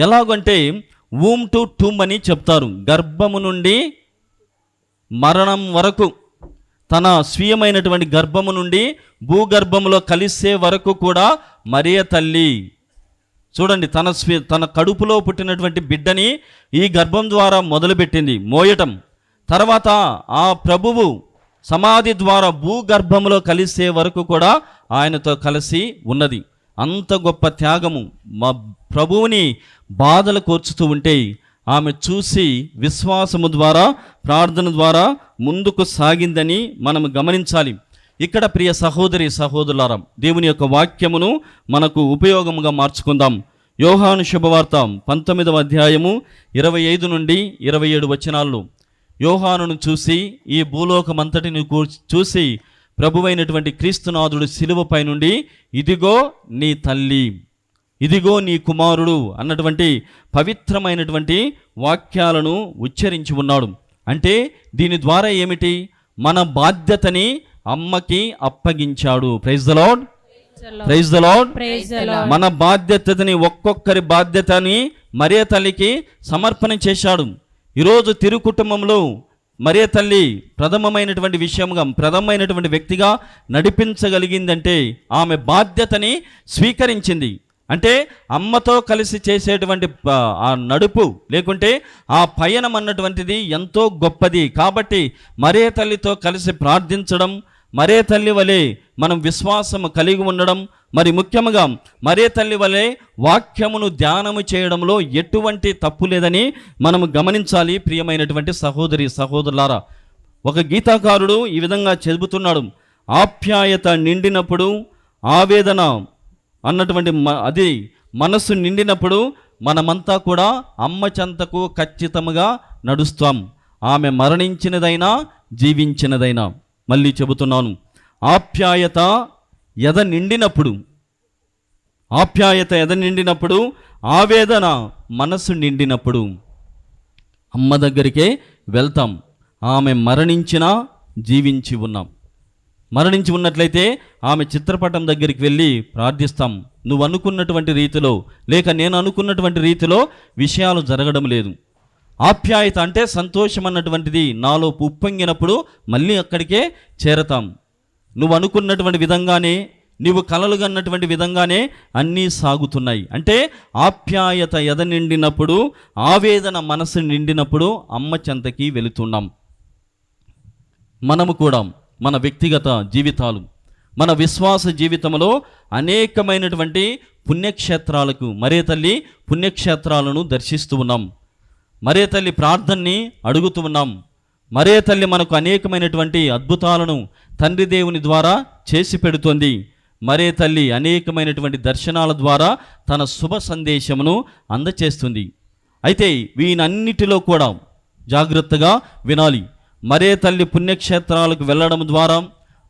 D: ఎలాగంటే వూమ్ టు టూమ్ అని చెప్తారు. గర్భము నుండి మరణం వరకు, తన స్వీయమైనటువంటి గర్భము నుండి భూగర్భములో కలిసే వరకు కూడా మరియ తల్లి చూడండి, తన కడుపులో పుట్టినటువంటి బిడ్డని ఈ గర్భం ద్వారా మొదలుపెట్టింది మోయటం. తర్వాత ఆ ప్రభువు సమాధి ద్వారా భూగర్భంలో కలిసే వరకు కూడా ఆయనతో కలిసి ఉన్నది. అంత గొప్ప త్యాగము. మా ప్రభువుని బాధలు కోర్చుతూ ఉంటే ఆమె చూసి విశ్వాసము ద్వారా, ప్రార్థన ద్వారా ముందుకు సాగిందని మనం గమనించాలి. ఇక్కడ ప్రియ సహోదరి సహోదరులారా, దేవుని యొక్క వాక్యమును మనకు ఉపయోగముగా మార్చుకుందాం. యోహాను శుభవార్త 19వ అధ్యాయము 25 నుండి 27 వచనాల్లో యోహానును చూసి, ఈ భూలోకమంతటిని చూసి ప్రభువైనటువంటి క్రీస్తునాథుడు శిలువపై నుండి ఇదిగో నీ తల్లి, ఇదిగో నీ కుమారుడు అన్నటువంటి పవిత్రమైనటువంటి వాక్యాలను ఉచ్చరించి ఉన్నాడు. అంటే దీని ద్వారా ఏమిటి? మన బాధ్యతని అమ్మకి అప్పగించాడు. Praise the lord, praise the lord,
F: praise the Lord.
D: మన బాధ్యతని, ఒక్కొక్కరి బాధ్యతని మరియ తల్లికి సమర్పణ చేశాడు. ఈరోజు తిరు కుటుంబంలో మరియ తల్లి ప్రథమమైనటువంటి వ్యక్తిగా నడిపించగలిగిందంటే ఆమె బాధ్యతని స్వీకరించింది. అంటే అమ్మతో కలిసి చేసేటువంటి ఆ నడుపు లేకుంటే ఆ పయనం అన్నటువంటిది ఎంతో గొప్పది. కాబట్టి మరియ తల్లితో కలిసి ప్రార్థించడం, మరే తల్లి వలె మనం విశ్వాసము కలిగి ఉండడం, మరి ముఖ్యంగా మరే తల్లి వలె వాక్యమును ధ్యానము చేయడంలో ఎటువంటి తప్పు లేదని మనము గమనించాలి. ప్రియమైనటువంటి సహోదరి సహోదరులారా, ఒక గీతాకారుడు ఈ విధంగా చెబుతున్నాడు, ఆప్యాయత నిండినప్పుడు ఆవేదన అన్నటువంటి అది మనస్సు నిండినప్పుడు మనమంతా కూడా అమ్మ చెంతకు ఖచ్చితంగా నడుస్తాం. ఆమె మరణించినదైనా జీవించినదైనా. మళ్ళీ చెబుతున్నాను, ఆప్యాయత ఎద నిండినప్పుడు ఆవేదన మనసు నిండినప్పుడు అమ్మ దగ్గరికే వెళ్తాం. ఆమె మరణించినా జీవించి ఉన్నట్లయితే ఆమె చిత్రపటం దగ్గరికి వెళ్ళి ప్రార్థిస్తాం. నువ్వు అనుకున్నటువంటి రీతిలో లేక నేను అనుకున్నటువంటి రీతిలో విషయాలు జరగడం లేదు. ఆప్యాయత అంటే సంతోషం అన్నటువంటిది నాలో ఉప్పొంగినప్పుడు మళ్ళీ అక్కడికే చేరతాం. నువ్వు అనుకున్నటువంటి విధంగానే, నీవు కలలుగన్నటువంటి విధంగానే అన్నీ సాగుతున్నాయి. అంటే ఆప్యాయత ఎద నిండినప్పుడు, ఆవేదన మనసు నిండినప్పుడు అమ్మ చెంతకి వెళుతున్నాం. మనము కూడా మన వ్యక్తిగత జీవితాలు, మన విశ్వాస జీవితంలో అనేకమైనటువంటి పుణ్యక్షేత్రాలకు మరే తల్లి పుణ్యక్షేత్రాలను దర్శిస్తూ ఉన్నాం. మరే తల్లి ప్రార్థనని అడుగుతూ ఉన్నాం. మరే తల్లి మనకు అనేకమైనటువంటి అద్భుతాలను తండ్రి దేవుని ద్వారా చేసి పెడుతుంది. మరే తల్లి అనేకమైనటువంటి దర్శనాల ద్వారా తన శుభ సందేశమును అందచేస్తుంది. అయితే వీనన్నిటిలో కూడా జాగ్రత్తగా వినాలి. మరే తల్లి పుణ్యక్షేత్రాలకు వెళ్ళడం ద్వారా,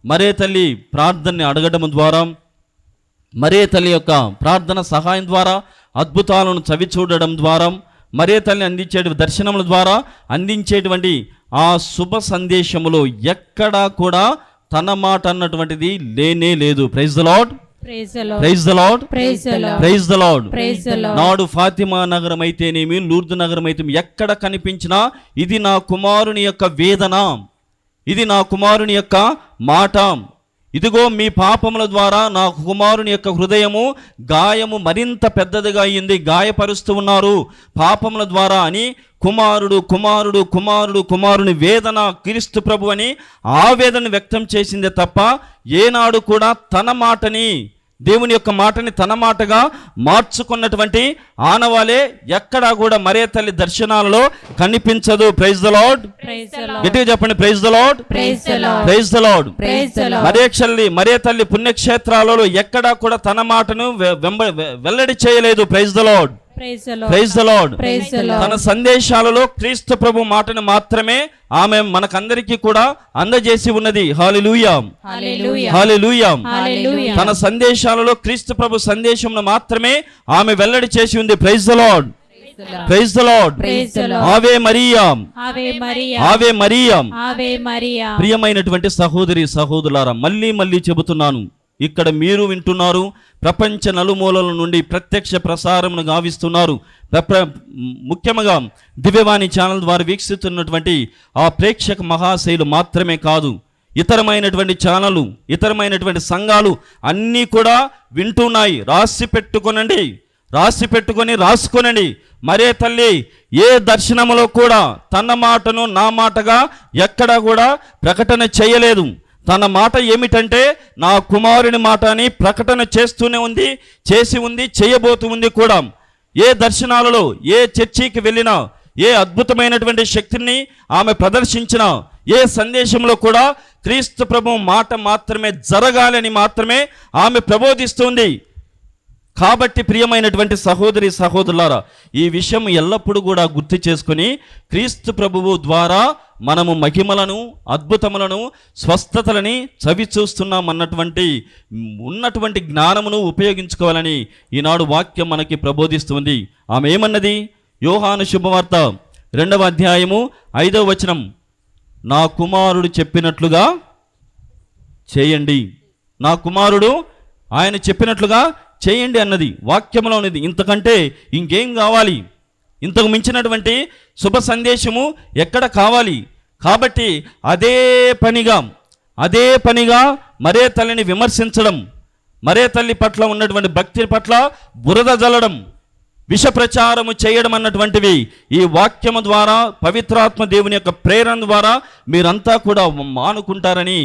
D: మరే తల్లి ప్రార్థనని అడగడం ద్వారా, మరే తల్లి యొక్క ప్రార్థన సహాయం ద్వారా, అద్భుతాలను చవి చూడడం ద్వారా, మరే తల్లి అందించే దర్శనముల ద్వారా అందించేటువంటి ఆ శుభ సందేశములో ఎక్కడా కూడా తన మాట అన్నటువంటిది లేనే లేదు. Praise the lord,
F: praise the lord,
D: praise the lord,
F: praise the lord,
D: praise the lord.
F: Praise the Lord.
D: నాడు ఫాతిమా నగరం అయితేనేమి, లూర్దు నగరం అయితే ఎక్కడ కనిపించినా ఇది నా కుమారుని యొక్క వేదన, ఇది నా కుమారుని యొక్క మాట, ఇదిగో మీ పాపముల ద్వారా నా కుమారుని యొక్క హృదయము గాయము మరింత పెద్దదిగా అయ్యింది, గాయపరుస్తూ ఉన్నారు పాపముల ద్వారా అని కుమారుడు కుమారుడు కుమారుడు కుమారుని వేదన క్రీస్తు ప్రభు అని ఆవేదన వ్యక్తం చేసిందే తప్ప ఏనాడు కూడా తన మాటని, దేవుని యొక్క మాటని తన మాటగా మార్చుకున్నటువంటి ఆనవాలే ఎక్కడా కూడా మరే తల్లి దర్శనాలలో కనిపించదు. Praise the lord,
F: praise the Lord,
D: గట్టిగా చెప్పండి praise the lord,
F: praise the lord,
D: praise the lord.
F: Praise the Lord.
D: మరే తల్లి పుణ్యక్షేత్రాలలో ఎక్కడా కూడా తన మాటను వెల్లడి చేయలేదు. Praise the lord,
F: praise the lord,
D: praise the lord.
F: Praise the Lord.
D: తన సందేశాలలో క్రీస్తు ప్రభు మాటను మాత్రమే ఆమె మనకందరికీ కూడా అందజేసి ఉన్నది. హల్లెలూయా,
F: హల్లెలూయా,
D: హల్లెలూయా.
F: హల్లెలూయా.
D: తన సందేశాలలో క్రీస్తు ప్రభు సందేశంను మాత్రమే ఆమె వెల్లడి చేసి ఉంది. Praise the lord, praise the lord.
F: Praise the lord.
D: ఆవే మరియా,
F: ఆవే మరియా,
D: ఆవే మరియా.
F: ఆవే మరియా.
D: ప్రియమైనటువంటి సహోదరి సహోదరులారా, మళ్ళీ చెబుతున్నాను, ఇక్కడ మీరు వింటున్నారు, ప్రపంచ నలుమూలల నుండి ప్రత్యక్ష ప్రసారమును గావిస్తున్నారు. ముఖ్యంగా దివ్యవాణి ఛానల్ ద్వారా వీక్షిస్తున్నటువంటి ఆ ప్రేక్షక మహాశైలు మాత్రమే కాదు, ఇతరమైనటువంటి ఛానళ్ళు, ఇతరమైనటువంటి సంఘాలు అన్నీ కూడా వింటున్నాయి. రాసుకొనండి. మరే తల్లి ఏ దర్శనములో కూడా తన మాటను నా మాటగా ఎక్కడా కూడా ప్రకటన చేయలేదు. తన మాట ఏమిటంటే నా కుమారుని మాట అని ప్రకటన చేస్తూనే ఉంది, చేసి ఉంది, చేయబోతూ ఉంది కూడా. ఏ దర్శనాలలో, ఏ చర్చికి వెళ్ళినా, ఏ అద్భుతమైనటువంటి శక్తిని ఆమె ప్రదర్శించినా, ఏ సందేశంలో కూడా క్రీస్తు ప్రభు మాట మాత్రమే జరగాలని మాత్రమే ఆమె ప్రబోధిస్తుంది. కాబట్టి ప్రియమైనటువంటి సహోదరి సహోదరులారా, ఈ విషయం ఎల్లప్పుడూ కూడా గుర్తు చేసుకుని క్రీస్తు ప్రభువు ద్వారా మనము మహిమలను, అద్భుతములను, స్వస్థతలని చవి చూస్తున్నామన్నటువంటి ఉన్నటువంటి జ్ఞానమును ఉపయోగించుకోవాలని ఈనాడు వాక్యం మనకి ప్రబోధిస్తుంది. ఆమె ఏమన్నది? యోహాను శుభవార్త 2వ అధ్యాయము 5వ వచనం, నా కుమారుడు చెప్పినట్లుగా చేయండి. నా కుమారుడు ఆయన చెప్పినట్లుగా చేయండి అన్నది వాక్యంలో ఉన్నది. ఇంతకంటే ఇంకేం కావాలి? ఇంతకు మించినటువంటి శుభ సందేశము ఎక్కడ కావాలి? కాబట్టి అదే పనిగా మరే తల్లిని విమర్శించడం, మరే తల్లి పట్ల ఉన్నటువంటి భక్తి పట్ల బురద జల్లడం, విష ప్రచారము చేయడం అన్నటువంటివి ఈ వాక్యము ద్వారా, పవిత్రాత్మ దేవుని యొక్క ప్రేరణ ద్వారా మీరంతా కూడా మానుకుంటారని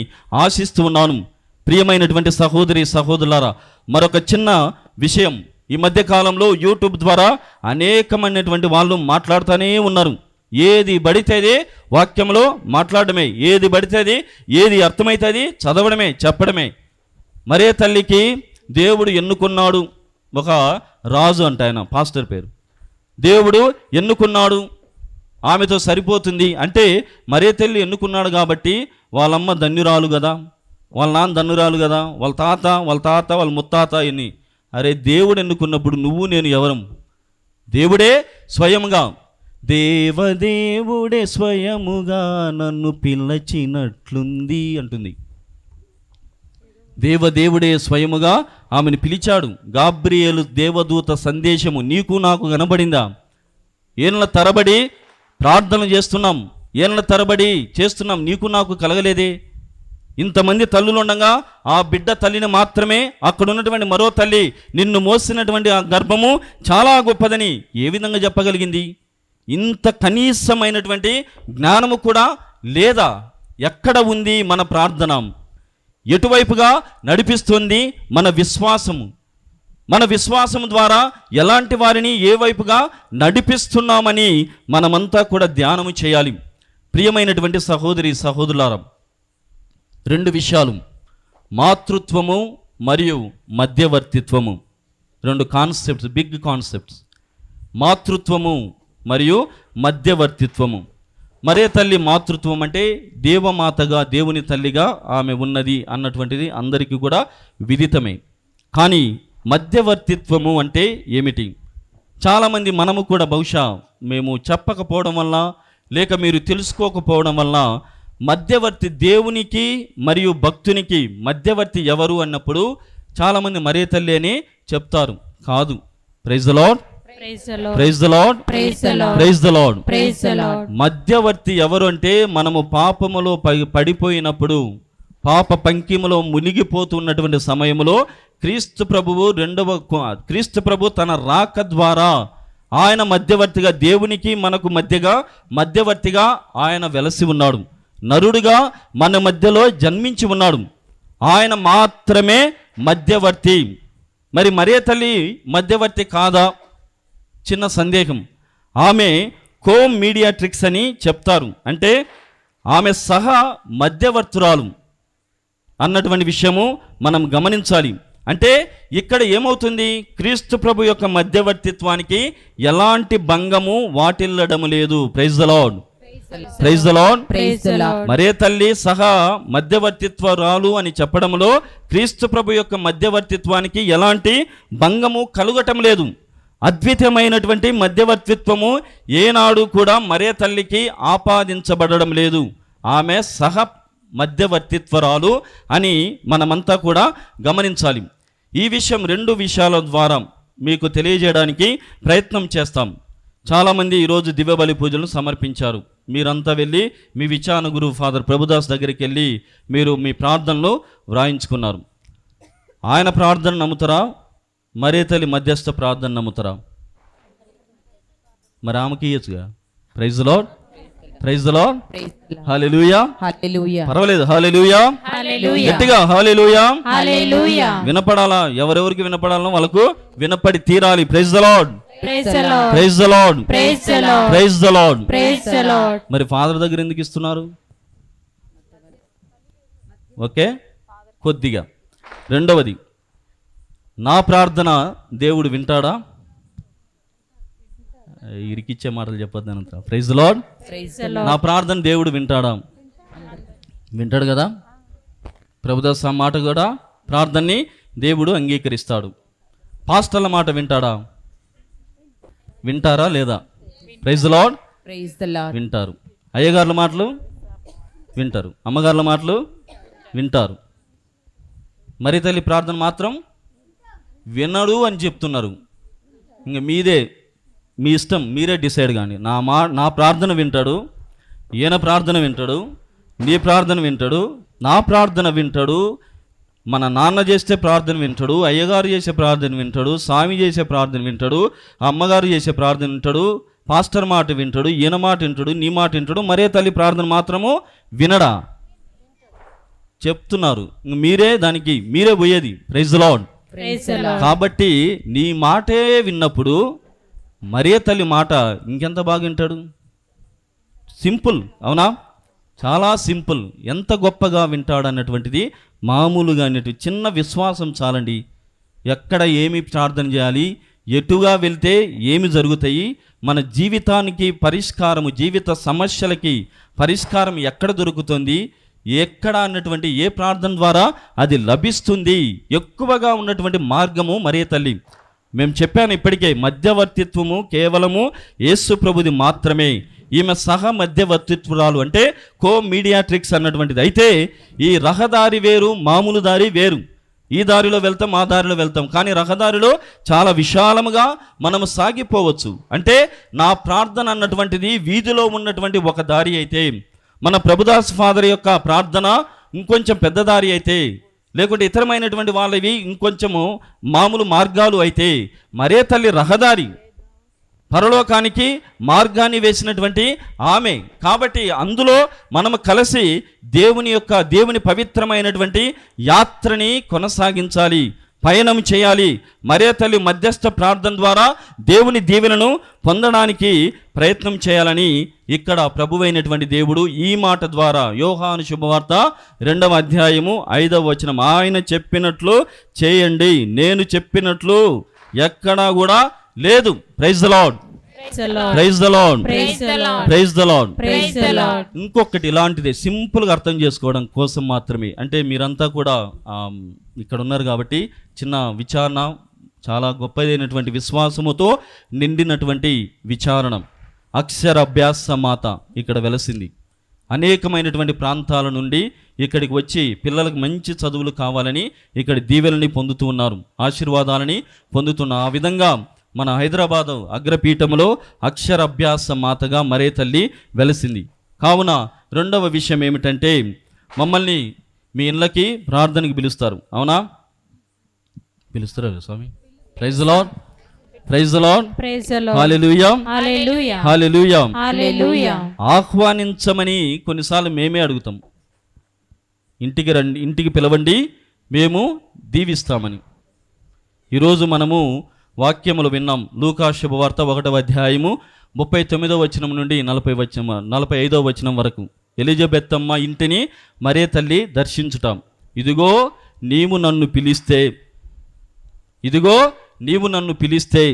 D: ఆశిస్తూ ఉన్నాను. ప్రియమైనటువంటి సహోదరి సహోదరులారా, మరొక చిన్న విషయం. ఈ మధ్య కాలంలో యూట్యూబ్ ద్వారా అనేకమైనటువంటి వాళ్ళు మాట్లాడుతూనే ఉన్నారు. ఏది పడితేది వాక్యంలో మాట్లాడమే, ఏది పడితేది, ఏది అర్థమవుతుంది చదవడమే, చెప్పడమే. మరే తల్లికి దేవుడు ఎన్నుకున్నాడు. ఒక రాజు అంట, ఆయన పాస్టర్ పేరు. దేవుడు ఎన్నుకున్నాడు, ఆమెతో సరిపోతుంది అంటే మరే తల్లి ఎన్నుకున్నాడు కాబట్టి వాళ్ళమ్మ ధన్యురాలు కదా, వాళ్ళ నాన్న ధన్యురాలు కదా, వాళ్ళ తాత వాళ్ళ ముత్తాత ఎన్ని. అరే, దేవుడు ఎన్నుకున్నప్పుడు నువ్వు నేను ఎవరం? దేవుడే స్వయంగా, దేవదేవుడే స్వయముగా నన్ను పిలిచినట్లుంది అంటుంది. దేవదేవుడే స్వయముగా ఆమెను పిలిచాడు. గాబ్రియేలు దేవదూత సందేశము నీకు నాకు కనబడిందా? ఏళ్ళ తరబడి ప్రార్థన చేస్తున్నాం, ఏళ్ళ తరబడి చేస్తున్నాం, నీకు నాకు కలగలేదే? ఇంతమంది తల్లులు ఉండగా ఆ బిడ్డ తల్లిని మాత్రమే, అక్కడ ఉన్నటువంటి మరో తల్లి నిన్ను మోసినటువంటి ఆ గర్భము చాలా గొప్పదని ఏ విధంగా చెప్పగలిగింది? ఇంత కనీసమైనటువంటి జ్ఞానము కూడా లేదా? ఎక్కడ ఉంది మన ప్రార్థన? ఎటువైపుగా నడిపిస్తుంది మన విశ్వాసము? మన విశ్వాసం ద్వారా ఎలాంటి వారిని ఏ వైపుగా నడిపిస్తున్నామని మనమంతా కూడా ధ్యానము చేయాలి. ప్రియమైనటువంటి సహోదరి సహోదరులారా, 2 విషయాలు, మాతృత్వము మరియు మధ్యవర్తిత్వము. 2 కాన్సెప్ట్స్, బిగ్ కాన్సెప్ట్స్. మాతృత్వము మరియు మధ్యవర్తిత్వము. మరే తల్లి మాతృత్వం అంటే దేవమాతగా, దేవుని తల్లిగా ఆమె ఉన్నది అన్నటువంటిది అందరికీ కూడా విదితమే. కానీ మధ్యవర్తిత్వము అంటే ఏమిటి? చాలామంది, మనము కూడా బహుశా మేము చెప్పకపోవడం వల్ల లేక మీరు తెలుసుకోకపోవడం వల్ల మధ్యవర్తి, దేవునికి మరియు భక్తునికి మధ్యవర్తి ఎవరు అన్నప్పుడు చాలామంది మరే తల్లి అని చెప్తారు. కాదు. Praise the lord, praise the lord, praise the Lord. మధ్యవర్తి ఎవరు అంటే మనము పాపములో పడిపోయినప్పుడు, పాప పంకిములో మునిగిపోతున్నటువంటి సమయంలో క్రీస్తు ప్రభు తన రాక ద్వారా ఆయన మధ్యవర్తిగా, దేవునికి మనకు మధ్యవర్తిగా ఆయన వెలసి ఉన్నాడు. నరుడుగా మన మధ్యలో జన్మించి ఉన్నాడు. ఆయన మాత్రమే మధ్యవర్తి. మరి మరే తల్లి మధ్యవర్తి కాదా? చిన్న సందేహం. ఆమె కో మీడియాట్రిక్స్ అని చెప్తారు. అంటే ఆమె సహా మధ్యవర్తురాలు అన్నటువంటి విషయము మనం గమనించాలి. అంటే ఇక్కడ ఏమవుతుంది? క్రీస్తు ప్రభు యొక్క మధ్యవర్తిత్వానికి ఎలాంటి భంగము వాటిల్లడం లేదు. Praise the lord, praise the Lord. మరే తల్లి సహా మధ్యవర్తిత్వరాలు అని చెప్పడంలో క్రీస్తు ప్రభు యొక్క మధ్యవర్తిత్వానికి ఎలాంటి భంగము కలుగటం లేదు. అద్వితీయమైనటువంటి మధ్యవర్తిత్వము ఏనాడు కూడా మరే తల్లికి ఆపాదించబడడం లేదు. ఆమె సహ మధ్యవర్తిత్వరాలు అని మనమంతా కూడా గమనించాలి. ఈ విషయం 2 విషయాల ద్వారా మీకు తెలియజేయడానికి ప్రయత్నం చేస్తాం. చాలామంది ఈరోజు దివ్యబలి పూజలను సమర్పించారు. మీరంతా వెళ్ళి మీ విచారణ గురువు ఫాదర్ ప్రభుదాస్ దగ్గరికి వెళ్ళి మీరు మీ ప్రార్థనలో వ్రాయించుకున్నారు. ఆయన ప్రార్థన నమ్ముతారా? మరే తల్లి మధ్యస్థ ప్రార్థన నమ్ముతారా? మరి ఆమెకి ఇయ్యచ్చుగా. Praise the lord, praise the lord, hallelujah, పర్వాలేదు, హల్లెలూయా, గట్టిగా హల్లెలూయా. వినపడాలా? ఎవరెవరికి వినపడాలో వాళ్ళకు వినపడి తీరాలి. Praise the lord, praise the lord, praise the Lord. మరి ఫాదర్ దగ్గర ఎందుకు ఇస్తున్నారు? ఓకే, కొద్దిగా. రెండవది, నా ప్రార్థన దేవుడు వింటాడా? ఇరికిచ్చే మాటలు చెప్పొద్దంత. Praise the lord. నా ప్రార్థన దేవుడు వింటాడా? వింటాడు కదా. ప్రభుదాస్ ఆ మాట కూడా, ప్రార్థనని దేవుడు అంగీకరిస్తాడు. పాస్టర్ల మాట వింటాడా? వింటారా లేదా? ప్రైజ్ ద లార్డ్, వింటారు. అయ్యగారుల మాటలు వింటారు, అమ్మగారుల మాటలు వింటారు. మరి తల్లి ప్రార్థన మాత్రం వినడు అని చెప్తున్నారు. ఇంక మీదే, మీ ఇష్టం, మీరే డిసైడ్ కానీ. నా ప్రార్థన వింటాడు, ఈయన ప్రార్థన వింటాడు, నీ ప్రార్థన వింటాడు, నా ప్రార్థన వింటాడు, మన నాన్న చేస్తే ప్రార్థన వింటాడు, అయ్యగారు చేసే ప్రార్థన వింటాడు, స్వామి చేసే ప్రార్థన వింటాడు, అమ్మగారు చేసే ప్రార్థన వింటాడు, పాస్టర్ మాట వింటాడు, ఈయన మాట వింటాడు, నీ మాట వింటాడు. మరే తల్లి ప్రార్థన మాత్రము వినడా? చెప్తున్నారు. మీరే దానికి మీరే పోయేది. Praise the Lord. కాబట్టి నీ మాటే విన్నప్పుడు మరే తల్లి మాట ఇంకెంత బాగా వింటాడు? సింపుల్, అవునా? చాలా సింపుల్. ఎంత గొప్పగా వింటాడు అన్నటువంటిది మామూలుగా చిన్న విశ్వాసం చాలండి. ఎక్కడ ఏమి ప్రార్థన చేయాలి, ఎటుగా వెళ్తే ఏమి జరుగుతాయి, మన జీవితానికి పరిష్కారము, జీవిత సమస్యలకి పరిష్కారం ఎక్కడ దొరుకుతుంది, ఎక్కడ అన్నటువంటి ఏ ప్రార్థన ద్వారా అది లభిస్తుంది, ఎక్కువగా ఉన్నటువంటి మార్గము మరే తల్లి. మేము చెప్పాను ఇప్పటికే, మధ్యవర్తిత్వము కేవలము యేసు ప్రభుది మాత్రమే. ఈమె సహ మధ్యవర్తిత్వరాలు అంటే కో మీడియాట్రిక్స్ అన్నటువంటిది. అయితే ఈ రహదారి వేరు, మామూలు దారి వేరు. ఈ దారిలో వెళ్తాం, ఆ దారిలో వెళ్తాం. కానీ రహదారిలో చాలా విశాలముగా మనము సాగిపోవచ్చు. అంటే నా ప్రార్థన అన్నటువంటిది వీధిలో ఉన్నటువంటి ఒక దారి అయితే, మన ప్రభుదాస్ ఫాదర్ యొక్క ప్రార్థన ఇంకొంచెం పెద్ద దారి అయితే, లేకుంటే ఇతరమైనటువంటి వాళ్ళవి ఇంకొంచెము మామూలు మార్గాలు అయితే, మరే తల్లి రహదారి, పరలోకానికి మార్గాన్ని వేసినటువంటి ఆమె. కాబట్టి అందులో మనము కలిసి దేవుని పవిత్రమైనటువంటి యాత్రని కొనసాగించాలి. పయనం చేయాలి. మరియ తల్లి మధ్యస్థ ప్రార్థన ద్వారా దేవుని దీవెనను పొందడానికి ప్రయత్నం చేయాలని ఇక్కడ ప్రభువైనటువంటి దేవుడు ఈ మాట ద్వారా యోహాను శుభవార్త 2వ అధ్యాయము 5వ వచనం, ఆయన చెప్పినట్లు చేయండి, నేను చెప్పినట్లు ఎక్కడా కూడా లేదు. Praise the lord, praise the lord, praise the Lord. ఇంకొకటి ఇలాంటిదే సింపుల్గా అర్థం చేసుకోవడం కోసం మాత్రమే, అంటే మీరంతా కూడా ఇక్కడ ఉన్నారు కాబట్టి చిన్న విచారణ, చాలా గొప్పదైనటువంటి విశ్వాసముతో నిండినటువంటి విచారణ. అక్షరాభ్యాస మాత ఇక్కడ వెలసింది. అనేకమైనటువంటి ప్రాంతాల నుండి ఇక్కడికి వచ్చి పిల్లలకు మంచి చదువులు కావాలని ఇక్కడ దీవెనని పొందుతూ ఉన్నారు, ఆశీర్వాదాలని పొందుతున్నారు. ఆ విధంగా మన హైదరాబాదు అగ్రపీఠంలో అక్షరాభ్యాస మాతగా మరియ తల్లి వెలసింది. కావున రెండవ విషయం ఏమిటంటే, మమ్మల్ని మీ ఇళ్ళకి ప్రార్థనకి పిలుస్తారు, అవునా? పిలుస్తారా స్వామి? Praise the lord, praise the lord, hallelujah, hallelujah, hallelujah. ఆహ్వానించమని కొన్నిసార్లు మేమే అడుగుతాం, ఇంటికి రండి, ఇంటికి పిలవండి, మేము దీవిస్తామని. ఈరోజు మనము వాక్యములు విన్నాం. లూకా శుభవార్త 1వ అధ్యాయము 39వ వచనం నుండి 45వ వచనం వరకు. ఎలిజబెత్తమ్మ ఇంటిని మరియ తల్లి దర్శించుటాం. ఇదిగో నీవు నన్ను పిలిస్తే, ఇదిగో నీవు నన్ను పిలిస్తే,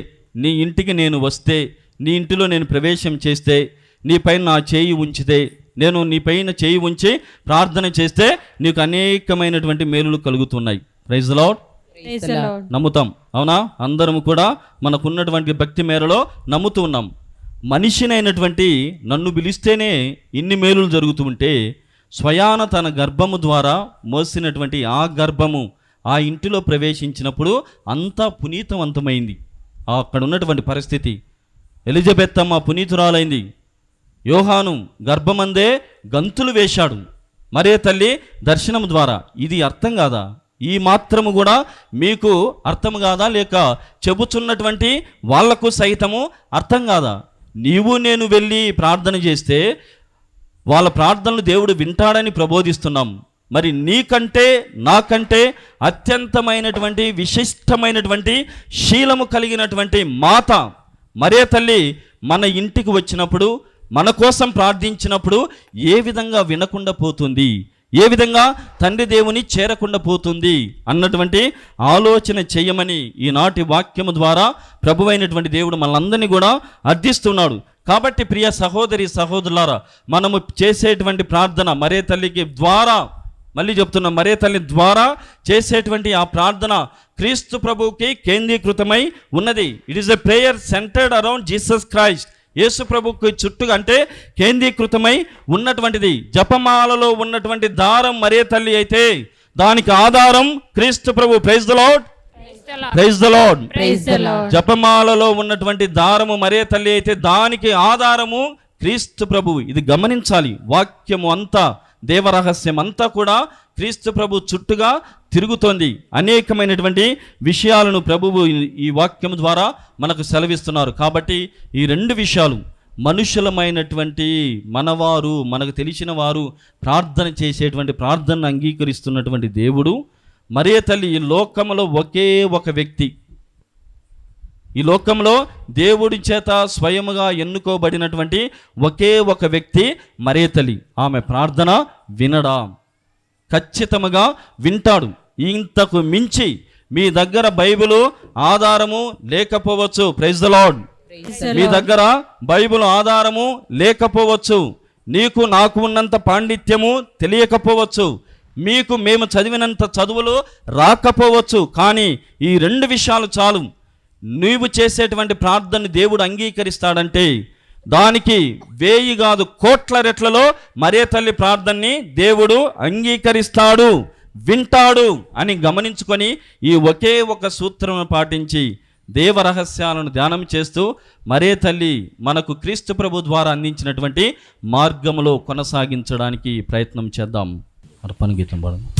D: నీ ఇంటికి నేను వస్తే, నీ ఇంటిలో నేను ప్రవేశం చేస్తే, నీ పైన నా చేయి ఉంచితే, నేను నీ పైన చేయి ఉంచి ప్రార్థన చేస్తే నీకు అనేకమైనటువంటి మేలులు కలుగుతున్నాయి. Praise the Lord. నమ్ముతాం, అవునా? అందరం కూడా మనకున్నటువంటి భక్తి మేరలో నమ్ముతూ ఉన్నాం. మనిషినైనటువంటి నన్ను పిలిస్తేనే ఇన్ని మేలులు జరుగుతూ ఉంటే, స్వయాన తన గర్భము ద్వారా మోసినటువంటి ఆ గర్భము ఆ ఇంటిలో ప్రవేశించినప్పుడు అంతా పునీతవంతమైంది. అక్కడ ఉన్నటువంటి పరిస్థితి, ఎలిజబెత్తమ్మ పునీతురాలైంది, యోహాను గర్భమందే గంతులు వేశాడు మరియ తల్లి దర్శనం ద్వారా. ఇది అర్థం కాదా? ఈ మాత్రము కూడా మీకు అర్థం కాదా? లేక చెబుతున్నటువంటి వాళ్లకు సైతము అర్థం కాదా? నీవు నేను వెళ్ళి ప్రార్థన చేస్తే వాళ్ళ ప్రార్థనలు దేవుడు వింటాడని ప్రబోధిస్తున్నాం. మరి నీకంటే నాకంటే అత్యంతమైనటువంటి విశిష్టమైనటువంటి శీలము కలిగినటువంటి మాత మరియ తల్లి మన ఇంటికి వచ్చినప్పుడు, మన కోసం ప్రార్థించినప్పుడు ఏ విధంగా వినకుండా పోతుంది, ఏ విధంగా తండ్రి దేవుని చేరకుండా పోతుంది అన్నటువంటి ఆలోచన చేయమని ఈనాటి వాక్యము ద్వారా ప్రభువైనటువంటి దేవుడు మనందరినీ కూడా అర్థిస్తున్నాడు. కాబట్టి ప్రియ సహోదరి సహోదరులారా, మనము చేసేటువంటి ప్రార్థన మరియ తల్లికి ద్వారా, మళ్ళీ చెప్తున్నా, మరియ తల్లి ద్వారా చేసేటువంటి ఆ ప్రార్థన క్రీస్తు ప్రభువుకి కేంద్రీకృతమై ఉన్నది. It is a prayer centred around Jesus Christ. యేసు ప్రభువుకి చుట్టూ అంటే కేంద్రీకృతమై ఉన్నటువంటిది. జపమాలలో ఉన్నటువంటి దారం మరియ తల్లి అయితే దానికి ఆధారం క్రీస్తు ప్రభు. Praise the lord, praise the lord. జపమాలలో ఉన్నటువంటి దారము మరియ తల్లి అయితే దానికి ఆధారము క్రీస్తు ప్రభువు. ఇది గమనించాలి. వాక్యము అంతా, దేవరహస్యం అంతా కూడా క్రీస్తు ప్రభు చుట్టుగా తిరుగుతోంది. అనేకమైనటువంటి విషయాలను ప్రభువు ఈ వాక్యము ద్వారా మనకు సెలవిస్తున్నారు. కాబట్టి ఈ రెండు విషయాలు, మనుషులమైనటువంటి మనవారు, మనకు తెలిసిన వారు ప్రార్థన చేసేటువంటి ప్రార్థనను అంగీకరిస్తున్నటువంటి దేవుడు, మరియ తల్లి ఈ లోకంలో ఒకే ఒక వ్యక్తి, ఈ లోకంలో దేవుడి చేత స్వయముగా ఎన్నుకోబడినటువంటి ఒకే ఒక వ్యక్తి మరియ తల్లి. ఆమె ప్రార్థన వినడా? ఖచ్చితంగా వింటాడు. ఇంతకు మించి మీ దగ్గర బైబిలు ఆధారము లేకపోవచ్చు. Praise the lord. మీ దగ్గర బైబిల్ ఆధారము లేకపోవచ్చు, నీకు నాకు ఉన్నంత పాండిత్యము తెలియకపోవచ్చు, మీకు మేము చదివినంత చదువులు రాకపోవచ్చు, కానీ ఈ రెండు విషయాలు చాలు. నీవు చేసేటువంటి ప్రార్థన దేవుడు అంగీకరిస్తాడంటే దానికి 1000 కాదు కోట్ల రెట్లలో మరియ తల్లి ప్రార్థనని దేవుడు అంగీకరిస్తాడు, వింటాడు అని గమనించుకొని ఈ ఒకే ఒక సూత్రమును పాటించి దేవరహస్యాలను ధ్యానం చేస్తూ మరియ తల్లి మనకు క్రీస్తు ప్రభు ద్వారా అందించినటువంటి మార్గములో కొనసాగించడానికి ప్రయత్నం చేద్దాం. అర్పణ గీతం పాడండి.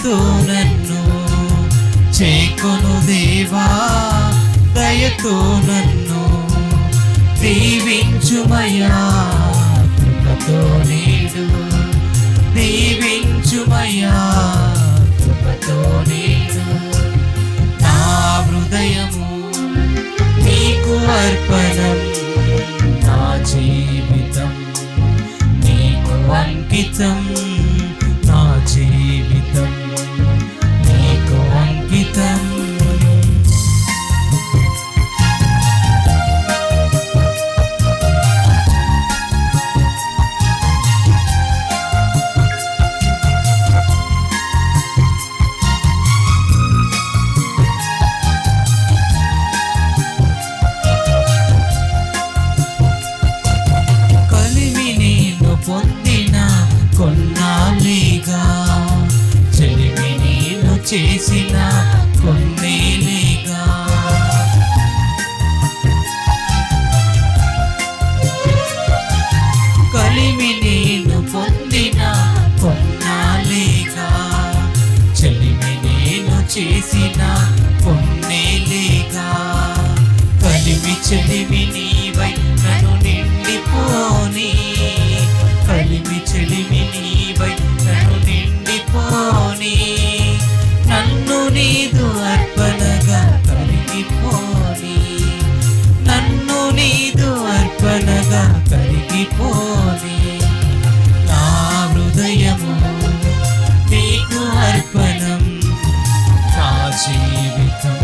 B: దయతో నన్ను చేకొను దేవా, దయతో నన్ను దీవించుమయ్యా, కృపతో నేడు దీవించుమయ్యా, కృపతో నేడు. నా హృదయము నీకు అర్పణం, నా జీవితం నీకు అంకితం, నా జీవితం నీకు అంకితం. కలిమి నేను పొందిన కొన్నాళ్ళేగా, చెలిమి నేను చేసిన కొన్నేళ్ళేగా. కలిమి నేను పొందిన కొన్నాళ్ళేగా, చెలిమి నేను చేసిన కొన్నేళ్ళేగా. కలిమి చెలిమి నీవై నన్ను నిండిపోని, కలిమి చెలిమి నీవై నన్ను నిండిపోని, నన్ను నీదు అర్పణగా కరిగిపోని, నన్ను నీదు అర్పణగా కరిగిపోని. నా హృదయము నీకు అర్పణం, నా జీవితం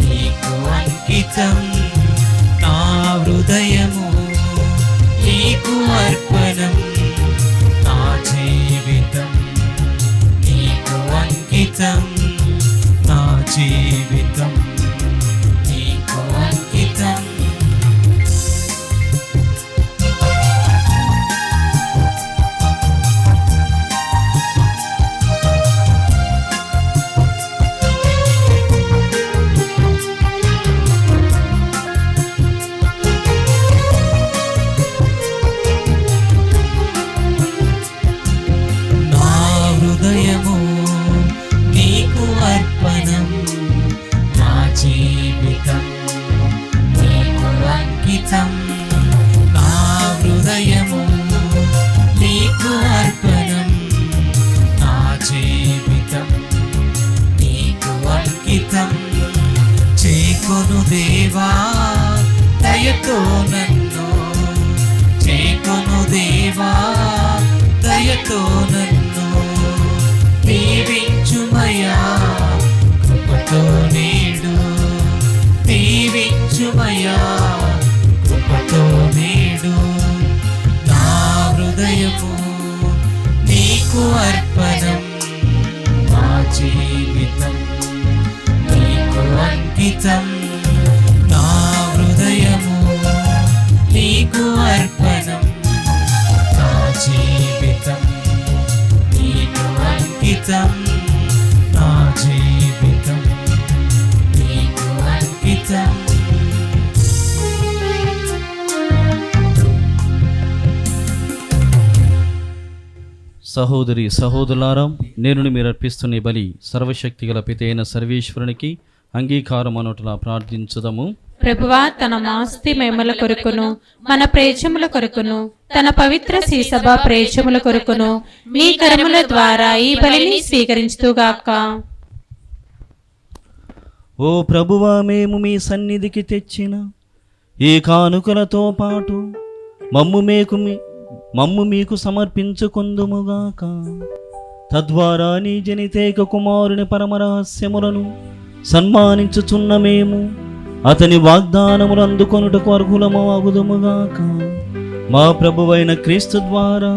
B: నీకు అంకితం. నా హృదయము నీకు అర్పణం, నా జీవితం నీకు అంకితం, నా జీవితం నీకు అంకితం. నా హృదయము నీకు అర్పణం, నా జీవితం నీకు అంకితం. నా హృదయము నీకు అర్పణం, నా జీవితం నీకు అంకితం. చేకొను దేవా, దయతో నన్ను చేకొను దేవా, దయతో నన్ను దీవించుమయ్యా, కృపతో నేడు దీవించుమయ్యా, కృపతో నేడు. నా హృదయము నీకు అర్పణం, నా జీవితం నీకు అంకితం. నా హృదయము నీకు అర్పణం, నా జీవితం నీకు అంకితం, నా జీవితం నీకు అంకితం.
D: సహోదరి సహోదరులారా, నేను మీరు అర్పిస్తున్న ఈ బలి సర్వశక్తి గల పిత అయిన సర్వేశ్వరునికి అంగీకారం అనుటలా ప్రార్థించుదము.
F: ప్రభువా తన మాస్తి మేమల కొరకును మన ప్రేక్షముల కొరకును తన పవిత్ర శ్రీసభ ప్రేక్షముల కొరకును మీ కర్మల ద్వారా ఈ బలిని స్వీకరించుగాక.
D: ఓ ప్రభువా, మేము మీ సన్నిధికి తెచ్చిన ఈ కానుకలతో పాటు మమ్ము మీకు సమర్పించుకొందుముగాక. తద్వారా నీ జనితేక కుమారుని పరమరహస్యములను సన్మానించుచున్న మేము అతని వాగ్దానములు అందుకొనుటకు అర్హులము అగుదుముగాక. మా ప్రభువైన క్రీస్తు ద్వారా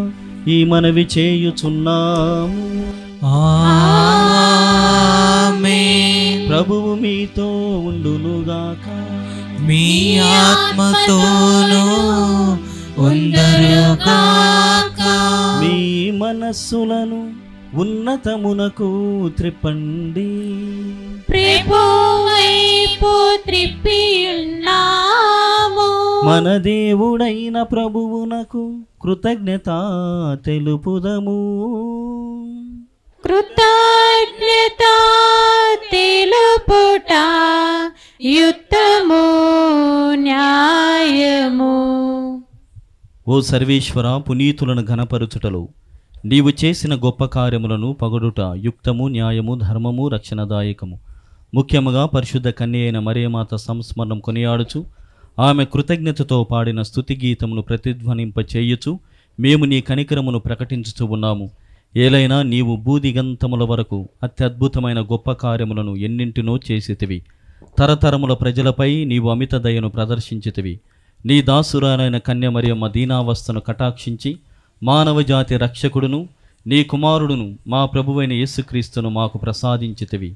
D: ఈ మనవి చేయుచున్నాము.
B: ఆమేన్.
D: ప్రభువు మీతో ఉండునుగాక.
B: మీ ఆత్మతోనూ ఉండునుగాక.
D: మీ మనస్సులను ఉన్నతమునకు త్రిప్పండి.
F: ప్రభువైపు త్రిప్పియున్నాము.
D: మన దేవుడైన ప్రభువునకు కృతజ్ఞత తెలుపుదము.
F: కృతజ్ఞత తెలుపుట యుక్తము న్యాయము.
D: ఓ సర్వేశ్వర, పునీతులను ఘనపరుచుటలో నీవు చేసిన గొప్ప కార్యములను పొగడుట యుక్తము, న్యాయము, ధర్మము, రక్షణదాయకము. ముఖ్యముగా పరిశుద్ధ కన్య అయిన మరియమాత సంస్మరణం కొనియాడుచు ఆమె కృతజ్ఞతతో పాడిన స్తుతి గీతమును ప్రతిధ్వనింప చేయుచు మేము నీ కనికరమును ప్రకటించుచు ఉన్నాము. ఏలైనా నీవు భూదిగంతముల వరకు అత్యద్భుతమైన గొప్ప కార్యములను ఎన్నింటినో చేసితివి. తరతరముల ప్రజలపై నీవు అమిత దయను ప్రదర్శించితివి. నీ దాసురాలైన కన్య మరియమ్మ దీనావస్థను కటాక్షించి మానవ జాతి రక్షకుడును నీ కుమారుడును మా ప్రభువైన యేసుక్రీస్తును మాకు ప్రసాదించితివి.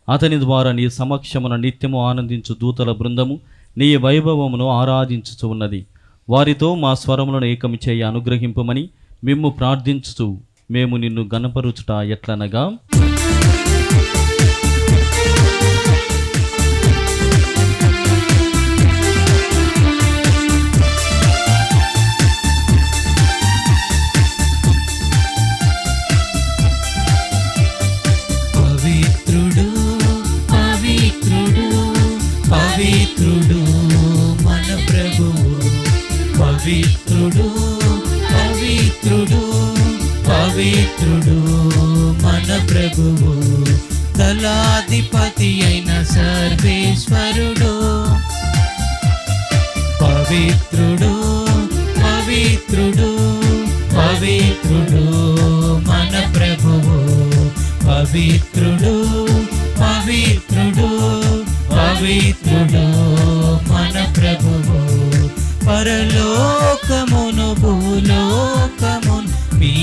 D: అతని ద్వారా నీ సమక్షమున నిత్యము ఆనందించు దూతల బృందము నీ వైభవమును ఆరాధించుచు ఉన్నది. వారితో మా స్వరములను ఏకము చేయ అనుగ్రహింపమని మిమ్ము ప్రార్థించుచు మేము నిన్ను గణపరుచుట ఎట్లనగా,
B: పవిత్రుడు పవిత్రుడు పవిత్రుడు మన ప్రభువు. పవిత్రుడు పవిత్రుడు పవిత్రుడు మన ప్రభువు. దళాధిపతి అయిన సర్వేశ్వరుడు. పవిత్రుడు పవిత్రుడు పవిత్రుడు మన ప్రభువు. పవిత్రుడు పవిత్రుడు పవిత్రుడు మన ప్రభువు. పరలోకమును భూలోకమును మీ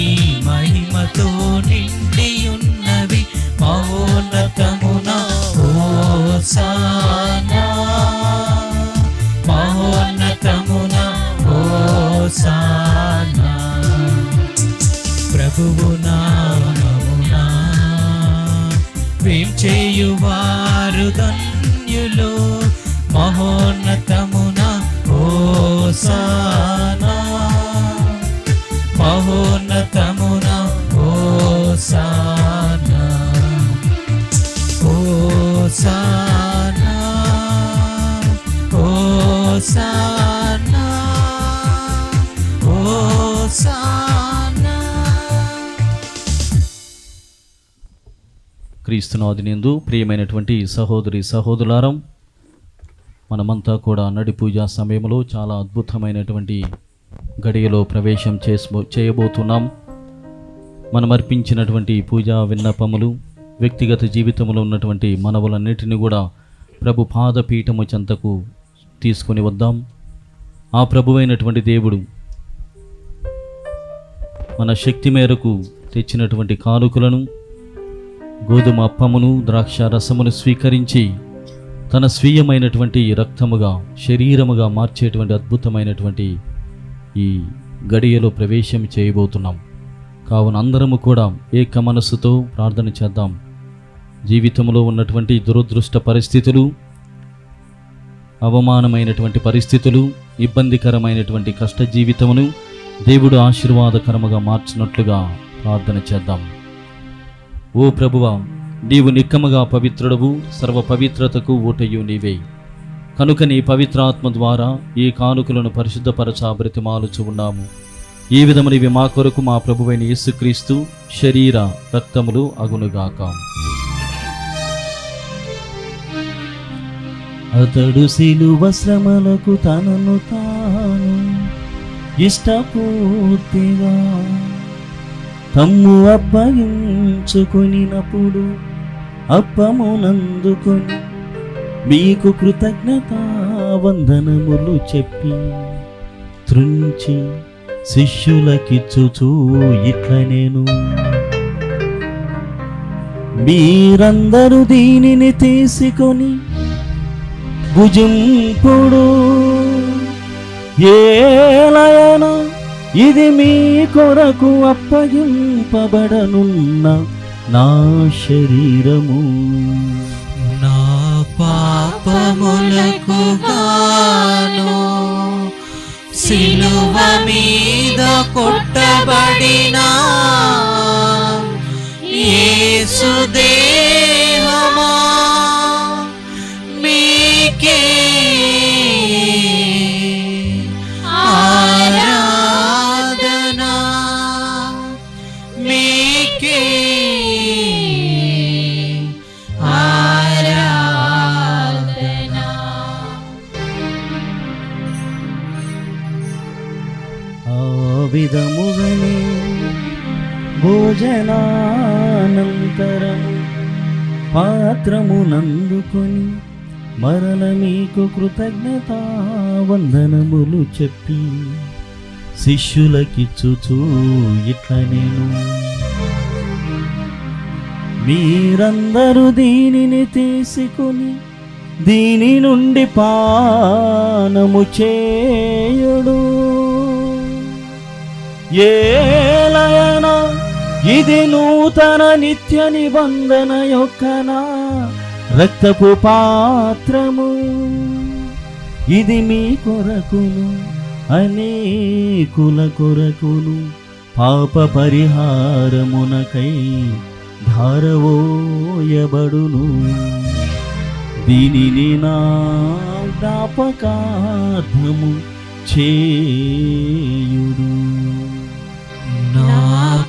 B: మహిమతో నిండియున్నవి. మహోన్నతమున హోసానా, మహోన్నతమున హోసానా. ప్రభువు నామమున వేంచేయువారు ధన్యులు. మహోన్నతమున హోసానా, మహోన్నతమున హోసానా, హోసానా, హోసానా, హోసానా.
D: క్రీస్తునాథునియందు ప్రియమైనటువంటి సహోదరి సహోదరులారం, మనమంతా కూడా నడి పూజా సమయంలో చాలా అద్భుతమైనటువంటి గడియలో ప్రవేశం చేయబోతున్నాం. మనం అర్పించినటువంటి పూజా విన్నపములు, వ్యక్తిగత జీవితంలో ఉన్నటువంటి మనవులన్నిటిని కూడా ప్రభు పాదపీఠము చెంతకు తీసుకొని వద్దాం. ఆ ప్రభువైనటువంటి దేవుడు మన శక్తి మేరకు తెచ్చినటువంటి కానుకలను, గోధుమ అప్పమును, ద్రాక్ష రసమును స్వీకరించి తన స్వీయమైనటువంటి రక్తముగా, శరీరముగా మార్చేటువంటి అద్భుతమైనటువంటి ఈ గడియలో ప్రవేశం చేయబోతున్నాం. కావున అందరము కూడా ఏక మనస్సుతో ప్రార్థన చేద్దాం. జీవితంలో ఉన్నటువంటి దురదృష్ట పరిస్థితులు, అవమానమైనటువంటి పరిస్థితులు, ఇబ్బందికరమైనటువంటి కష్ట జీవితమును దేవుడు ఆశీర్వాదకరముగా మార్చినట్లుగా ప్రార్థన చేద్దాం. ఓ ప్రభువా, నీవు నిక్కముగా పవిత్రుడవు, సర్వ పవిత్రతకు ఊటయు నీవే. కనుక నీ పవిత్రాత్మ ద్వారా ఈ కానుకలను పరిశుద్ధపరచ బ్రతిమాలుచు ఉన్నాము. ఈ విధమునివి మా కొరకు మా ప్రభువైన యేసుక్రీస్తు శరీర రక్తములు అగునుగాక. అతడు శిలువ శ్రమలకు తనను తాను ఇష్టపూర్తిగా తమ్ము అప్పగించుకొనినప్పుడు అప్పమునందుకొని మీకు కృతజ్ఞత వందనములు చెప్పి త్రుంచి శిష్యులకిచ్చుచూ ఇట్ల నేను, మీరందరూ దీనిని తీసుకొని భుజింపుడు. ఏలయనా ఇది మీ కొరకు అప్పగింపబడనున్న నా శరీరము.
B: నా పాపములకు గాను సిలువ మీద కొట్టబడిన మీకే ఆరాధన.
D: ఆ విధముగనే భోజనానంతరము పాత్రమునందుకొని మరల మీకు కృతజ్ఞతా వందనములు చెప్పి శిష్యులకిచ్చుచూ ఇట్ల నేను, మీరందరూ దీనిని తీసుకొని దీని నుండి పానము చేయుడు. ఏలయనా ఇది నూతన నిత్య నిబంధన యొక్క నా రక్తపు పాత్రము, ఇది మీ కొరకును అనేకుల కొరకును పాప పరిహారమునకై ధారవోయబడును. దీనిని నా జ్ఞాపకార్థము చేయుడు.
B: నా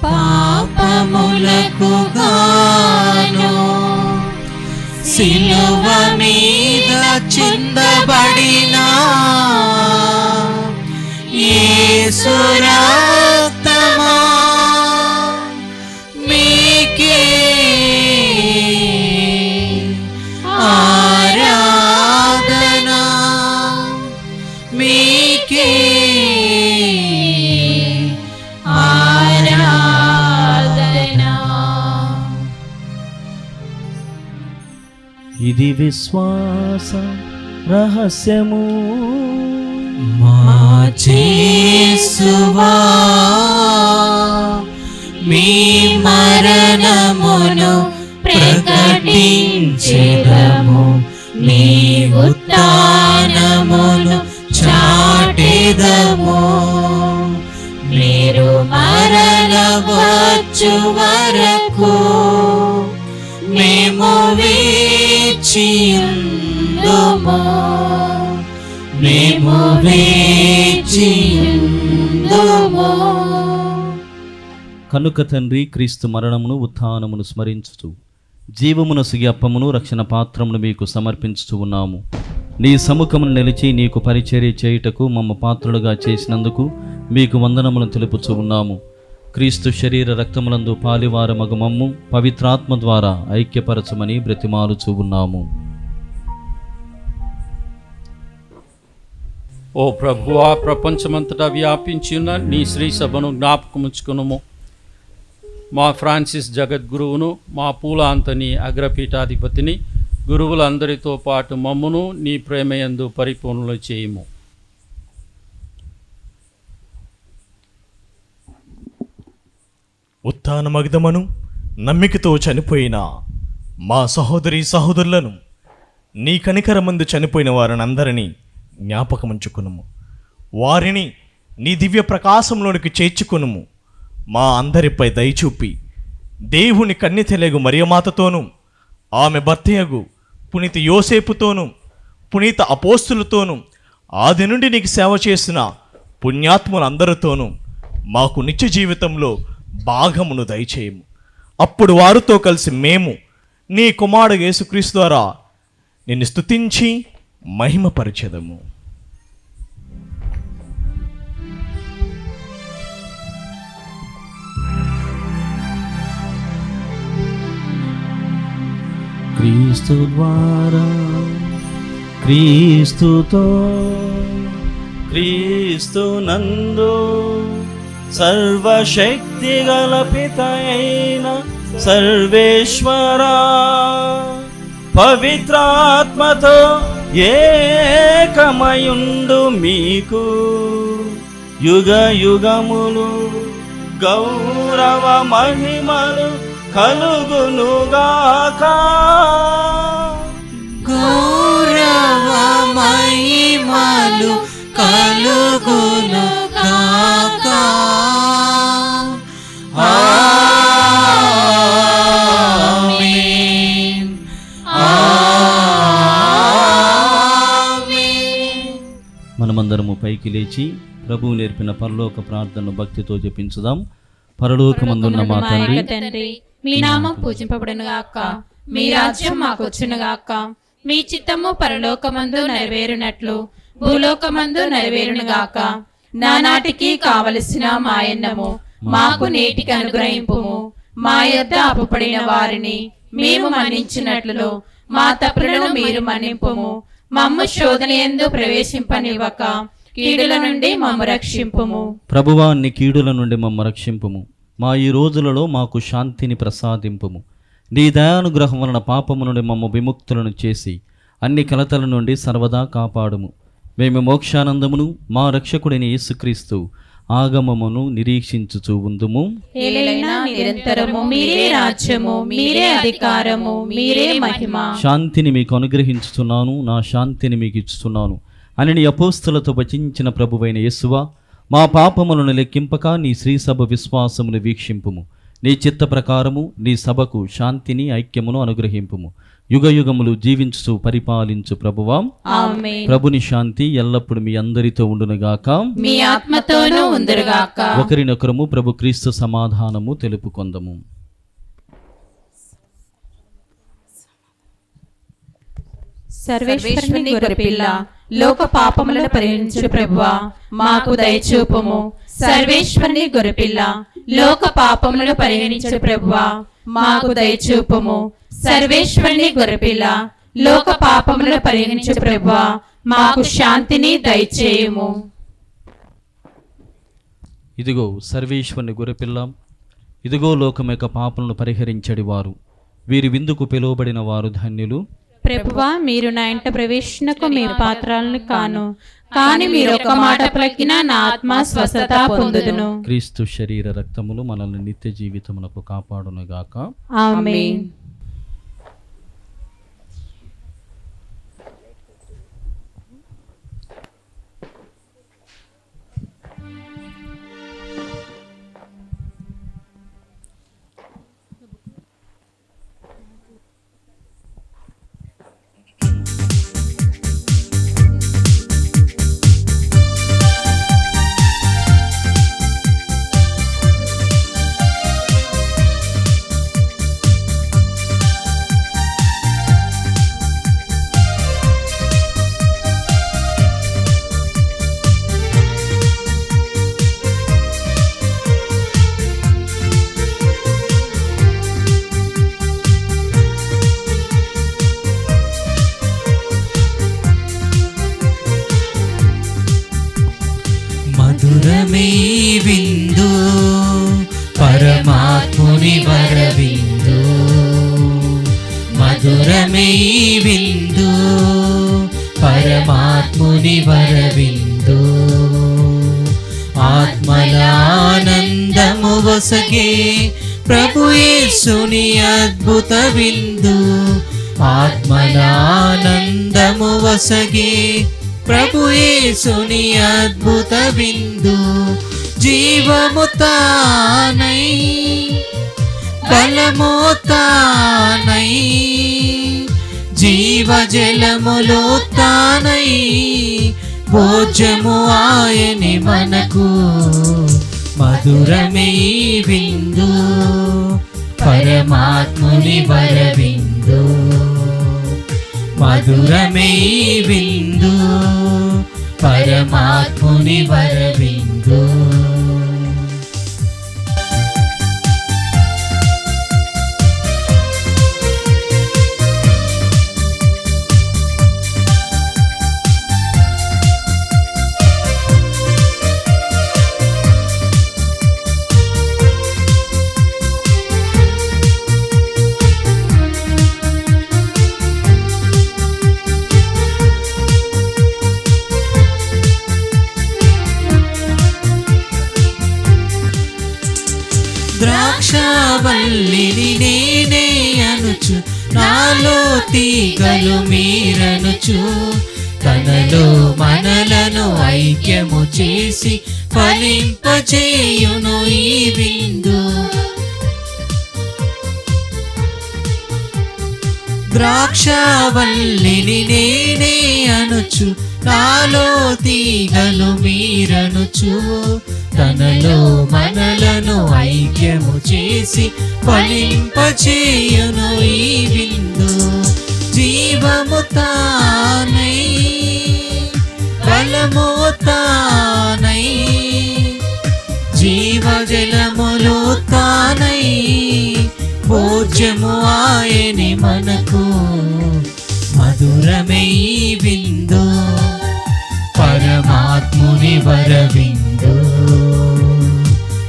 B: పాపములకు గాను సిలువ మీద చిందబడిన యేసు రక్తమా మీకే ఆరాధన. మీకే
D: ఇది విశ్వాస రహస్యము,
B: మా యేసువా మీ మరణమును ప్రకటించెదము, మీ ఉత్థానమును చాటెదము. మీరు మరల వచ్చు వరకు మేము వేచియుందుము, మేము వేచియుందుము.
D: కనుక తండ్రి, క్రీస్తు మరణమును ఉత్థానమును స్మరించుచు జీవమున సుగప్పమును రక్షణ పాత్రమును మీకు సమర్పించుచు ఉన్నాము. నీ సముఖమును నిలిచి నీకు పరిచర్య చేయుటకు మమ్మ పాత్రులుగా చేసినందుకు మీకు వందనములను తెలుపుచూ ఉన్నాము. క్రీస్తు శరీర రక్తములందు పాలివారమగు మమ్ము పవిత్రాత్మ ద్వారా ఐక్యపరచమని బ్రతిమాలుచూ ఉన్నాము.
I: ఓ ప్రభువా, ప్రపంచమంతటా వ్యాపించి ఉన్న నీ శ్రీ సభను జ్ఞాపకముంచుకునుము. మా ఫ్రాన్సిస్ జగద్గురువును, మా పూలాంతని అగ్రపీఠాధిపతిని, గురువులందరితో పాటు మమ్మును నీ ప్రేమయందు పరిపూర్ణులు చేయుము.
H: ఉత్థానమగ్ధమను నమ్మికతో చనిపోయిన మా సహోదరి సహోదరులను, నీ కనికరమందు చనిపోయిన వారినందరినీ జ్ఞాపకముంచుకునుము. వారిని నీ దివ్య ప్రకాశంలోనికి చేర్చుకునుము. మా అందరిపై దయచూపి దేవుని కన్యతెలగు మరియమాతతోనూ, ఆమె భర్తయగు పునీత యోసేపుతోనూ, పునీత అపోస్తులతోనూ, ఆది నుండి నీకు సేవ చేసిన పుణ్యాత్ములందరితోనూ మాకు నిత్య జీవితంలో భాగమును దయచేయము. అప్పుడు వారితో కలిసి మేము నీ కుమారుడు యేసుక్రీస్తు ద్వారా నిన్ను స్తుతించి మహిమపరచెదము.
D: క్రీస్తు ద్వారా, క్రీస్తుతో, క్రీస్తు నందు సర్వశక్తి గల పితయైన సర్వేశ్వరా, పవిత్రాత్మతో ఏకమయుండు మీకు యుగ యుగములు గౌరవ మహిమలు కలుగునుగాక.
B: గౌరవ మహిమలు కలుగునుగాక. ఆమేన్. ఆమేన్.
D: మనమందరము పైకి లేచి ప్రభువు నేర్పిన పరలోక ప్రార్థనను భక్తితో జపించుదాం. పరలోకమందున్న మా తండ్రి,
F: తండ్రి, మీ నామం పూజింపబడును గాక, మీ రాజ్యం మాకొచ్చును గాక, మీ చిత్తము పరలోకమందు నెరవేరునట్లు భూలోకమందు నెరవేరును గాక. నానాటికి కావలసిన మాయన్నము మాకు నేటికి అనుగ్రహింపుము. మా యొద్ద అప్పుపడిన వారిని మేము మన్నించినట్లు మా తప్పులను మీరు మన్నింపుము. మమ్ము శోధనయందు ప్రవేశింపనివ్వక కీడుల నుండి మమ్ము రక్షింపుము.
D: ప్రభువా, నీ కీడుల నుండి మమ్మ రక్షింపుము. మా ఈ రోజులలో మాకు శాంతిని ప్రసాదింపుము. నీ దయానుగ్రహం వలన పాపము నుండి మమ్మ విముక్తులను చేసి అన్ని కలతల నుండి సర్వదా కాపాడుము. మేము మోక్షానందమును మా రక్షకుడైన యేసుక్రీస్తు ఆగమమును నిరీక్షించుచూ ఉందుము.
F: ఏలైనా నిరంతరము మీరే రాజ్యము, మీరే అధికారము, మీరే మహిమ.
D: శాంతిని మీకు అనుగ్రహించుచున్నాను, నా శాంతిని మీకు ఇచ్చుచున్నాను అని నీ అపోస్తలతో వచించిన ప్రభువైన యేసువా, మా పాపములను లెక్కింపక నీ శ్రీసభ విశ్వాసమును వీక్షింపుము. నీ చిత్త ప్రకారము నీ సభకు శాంతిని ఐక్యమును అనుగ్రహింపుము. యుగయుగములు జీవించు పరిపాలించు ప్రభువా,
F: ఆమేన్.
D: ప్రభుని శాంతి ఎల్లప్పుడు మీ అందరితో ఉండునుగాక,
F: మీ ఆత్మతోనూ ఉందురుగాక.
D: ఒకరినొకరము ప్రభు క్రీస్తు సమాధానము తెలుపుకొందము.
F: సర్వేశ్వరుని గొర్రెపిల్ల, లోక పాపములను పరిహరించు ప్రభువా, మాకు దయచూపుము. సర్వేశ్వరుని గొర్రెపిల్ల, లోక పాపములను పరిహరించు ప్రభువా, మాకు దయచూపుము. సర్వేశ్వరుని గొర్రెపిల్ల, లోక పాపములను పరిహరించు ప్రభువా, మాకు శాంతిని దయచేయుము.
D: ఇదిగో సర్వేశ్వరుని గొర్రెపిల్ల, ఇదిగో లోకం యొక్క పాపలను పరిహరించడి వారు. వీరి విందుకు పిలువబడిన వారు ధన్యులు.
F: ప్రభువా, మీరు నా ఇంట ప్రవేశనకు మీ పాత్రలను కాను, కానీ మీరు ఒక మాట పలికిన నా ఆత్మ స్వస్థత పొందుదును.
D: క్రీస్తు శరీర రక్తములు మనల్ని నిత్య జీవితమునకు కాపాడునుగాక,
F: ఆమేన్.
B: మధురమే విందు పరమాత్ముని వరవిందు, మధురమే విందు పరమాత్ముని వరవిందు. ఆత్మల ఆనందము వసగే ప్రభు యేసుని అద్భుత విందు. ఆత్మల ఆనందము వసగే ప్రభు యేసుని అద్భుత విందు. జీవము తానై బలము తానై జీవజలములో తానై భోజము ఆయని మనకు. మధురమే విందు పరమాత్ముని వరవిందు. మధురమే విందు పరమాత్ముని వరవిందు. ద్రాక్షవల్లిని నేనే అనుచు, నాలో తీగలు మీరనుచు. తనలో మనలను ఐక్యము చేసి ఫలింపచేయును ఈ విందు. ద్రాక్షవల్లిని నేనే అనుచు, నాలో తీగలు మీరనుచు. తనలో మనలను ఐక్యము చేసి ఫలింపచేయును ఈ విందు. జీవము తానై బలము తానై జీవజలములు తానై భోజ్యము ఆయని మనకు. మధురమే ఈ విందు పరమాత్ముని వరవిందు.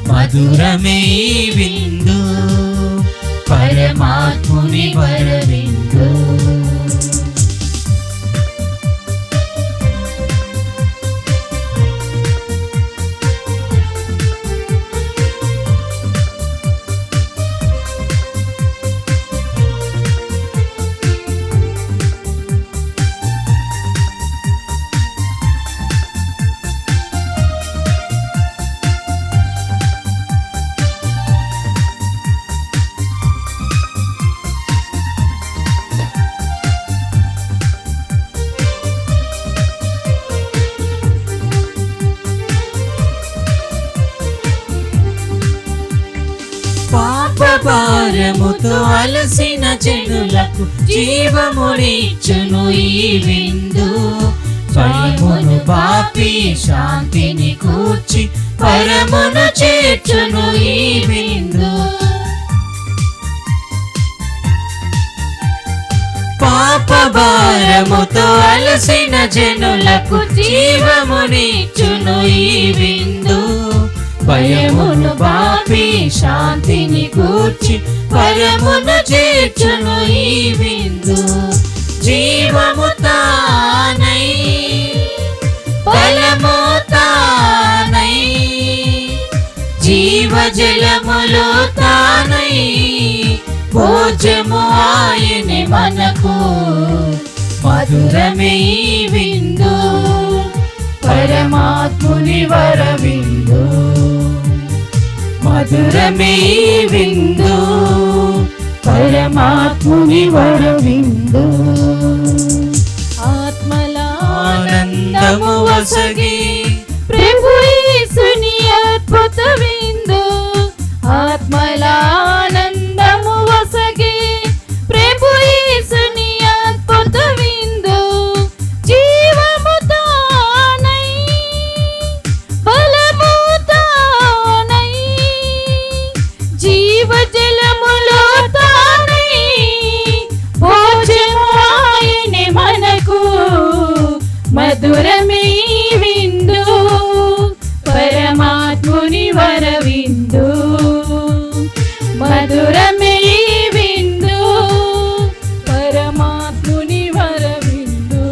B: మధురమే ఈ విందు పరమాత్ముని వరవిందు. పాపభారముతో అలసిన జనులకు జీవమునిచ్చును ఈ విందు. భయమును బాపి శాంతిని కూర్చి పరమును చేర్చును ఈ విందు. పాపభారముతో అలసిన జనులకు జీవమునిచ్చును ఈ విందు. భయమును బాపి శాంతిని కూర్చి పరమును చేర్చును ఈ విందు. జీవము తానై బలము తానై జీవజలములు తానై భోజ్యము ఆయని మనకు. మధురమే ఈ విందు పరమాత్ముని వరవిందు. మధురమే ఈ విందు పరమాత్ముని వరవిందు.
F: ఆత్మల
B: ఆనందము వసగి
F: ప్రభు యేసుని అద్భుత విందు. ఆత్మల ఆనందము వసగి ప్రభు యేసుని అద్భుత విందు. జీవము తానై బలము తానై జీవజలములు తానై భోజము ఆయని మనకు. మధురమే ఈ విందు పరమాత్ముని వరవిందు. మధురమే ఈ విందు పరమాత్ముని వరవిందు.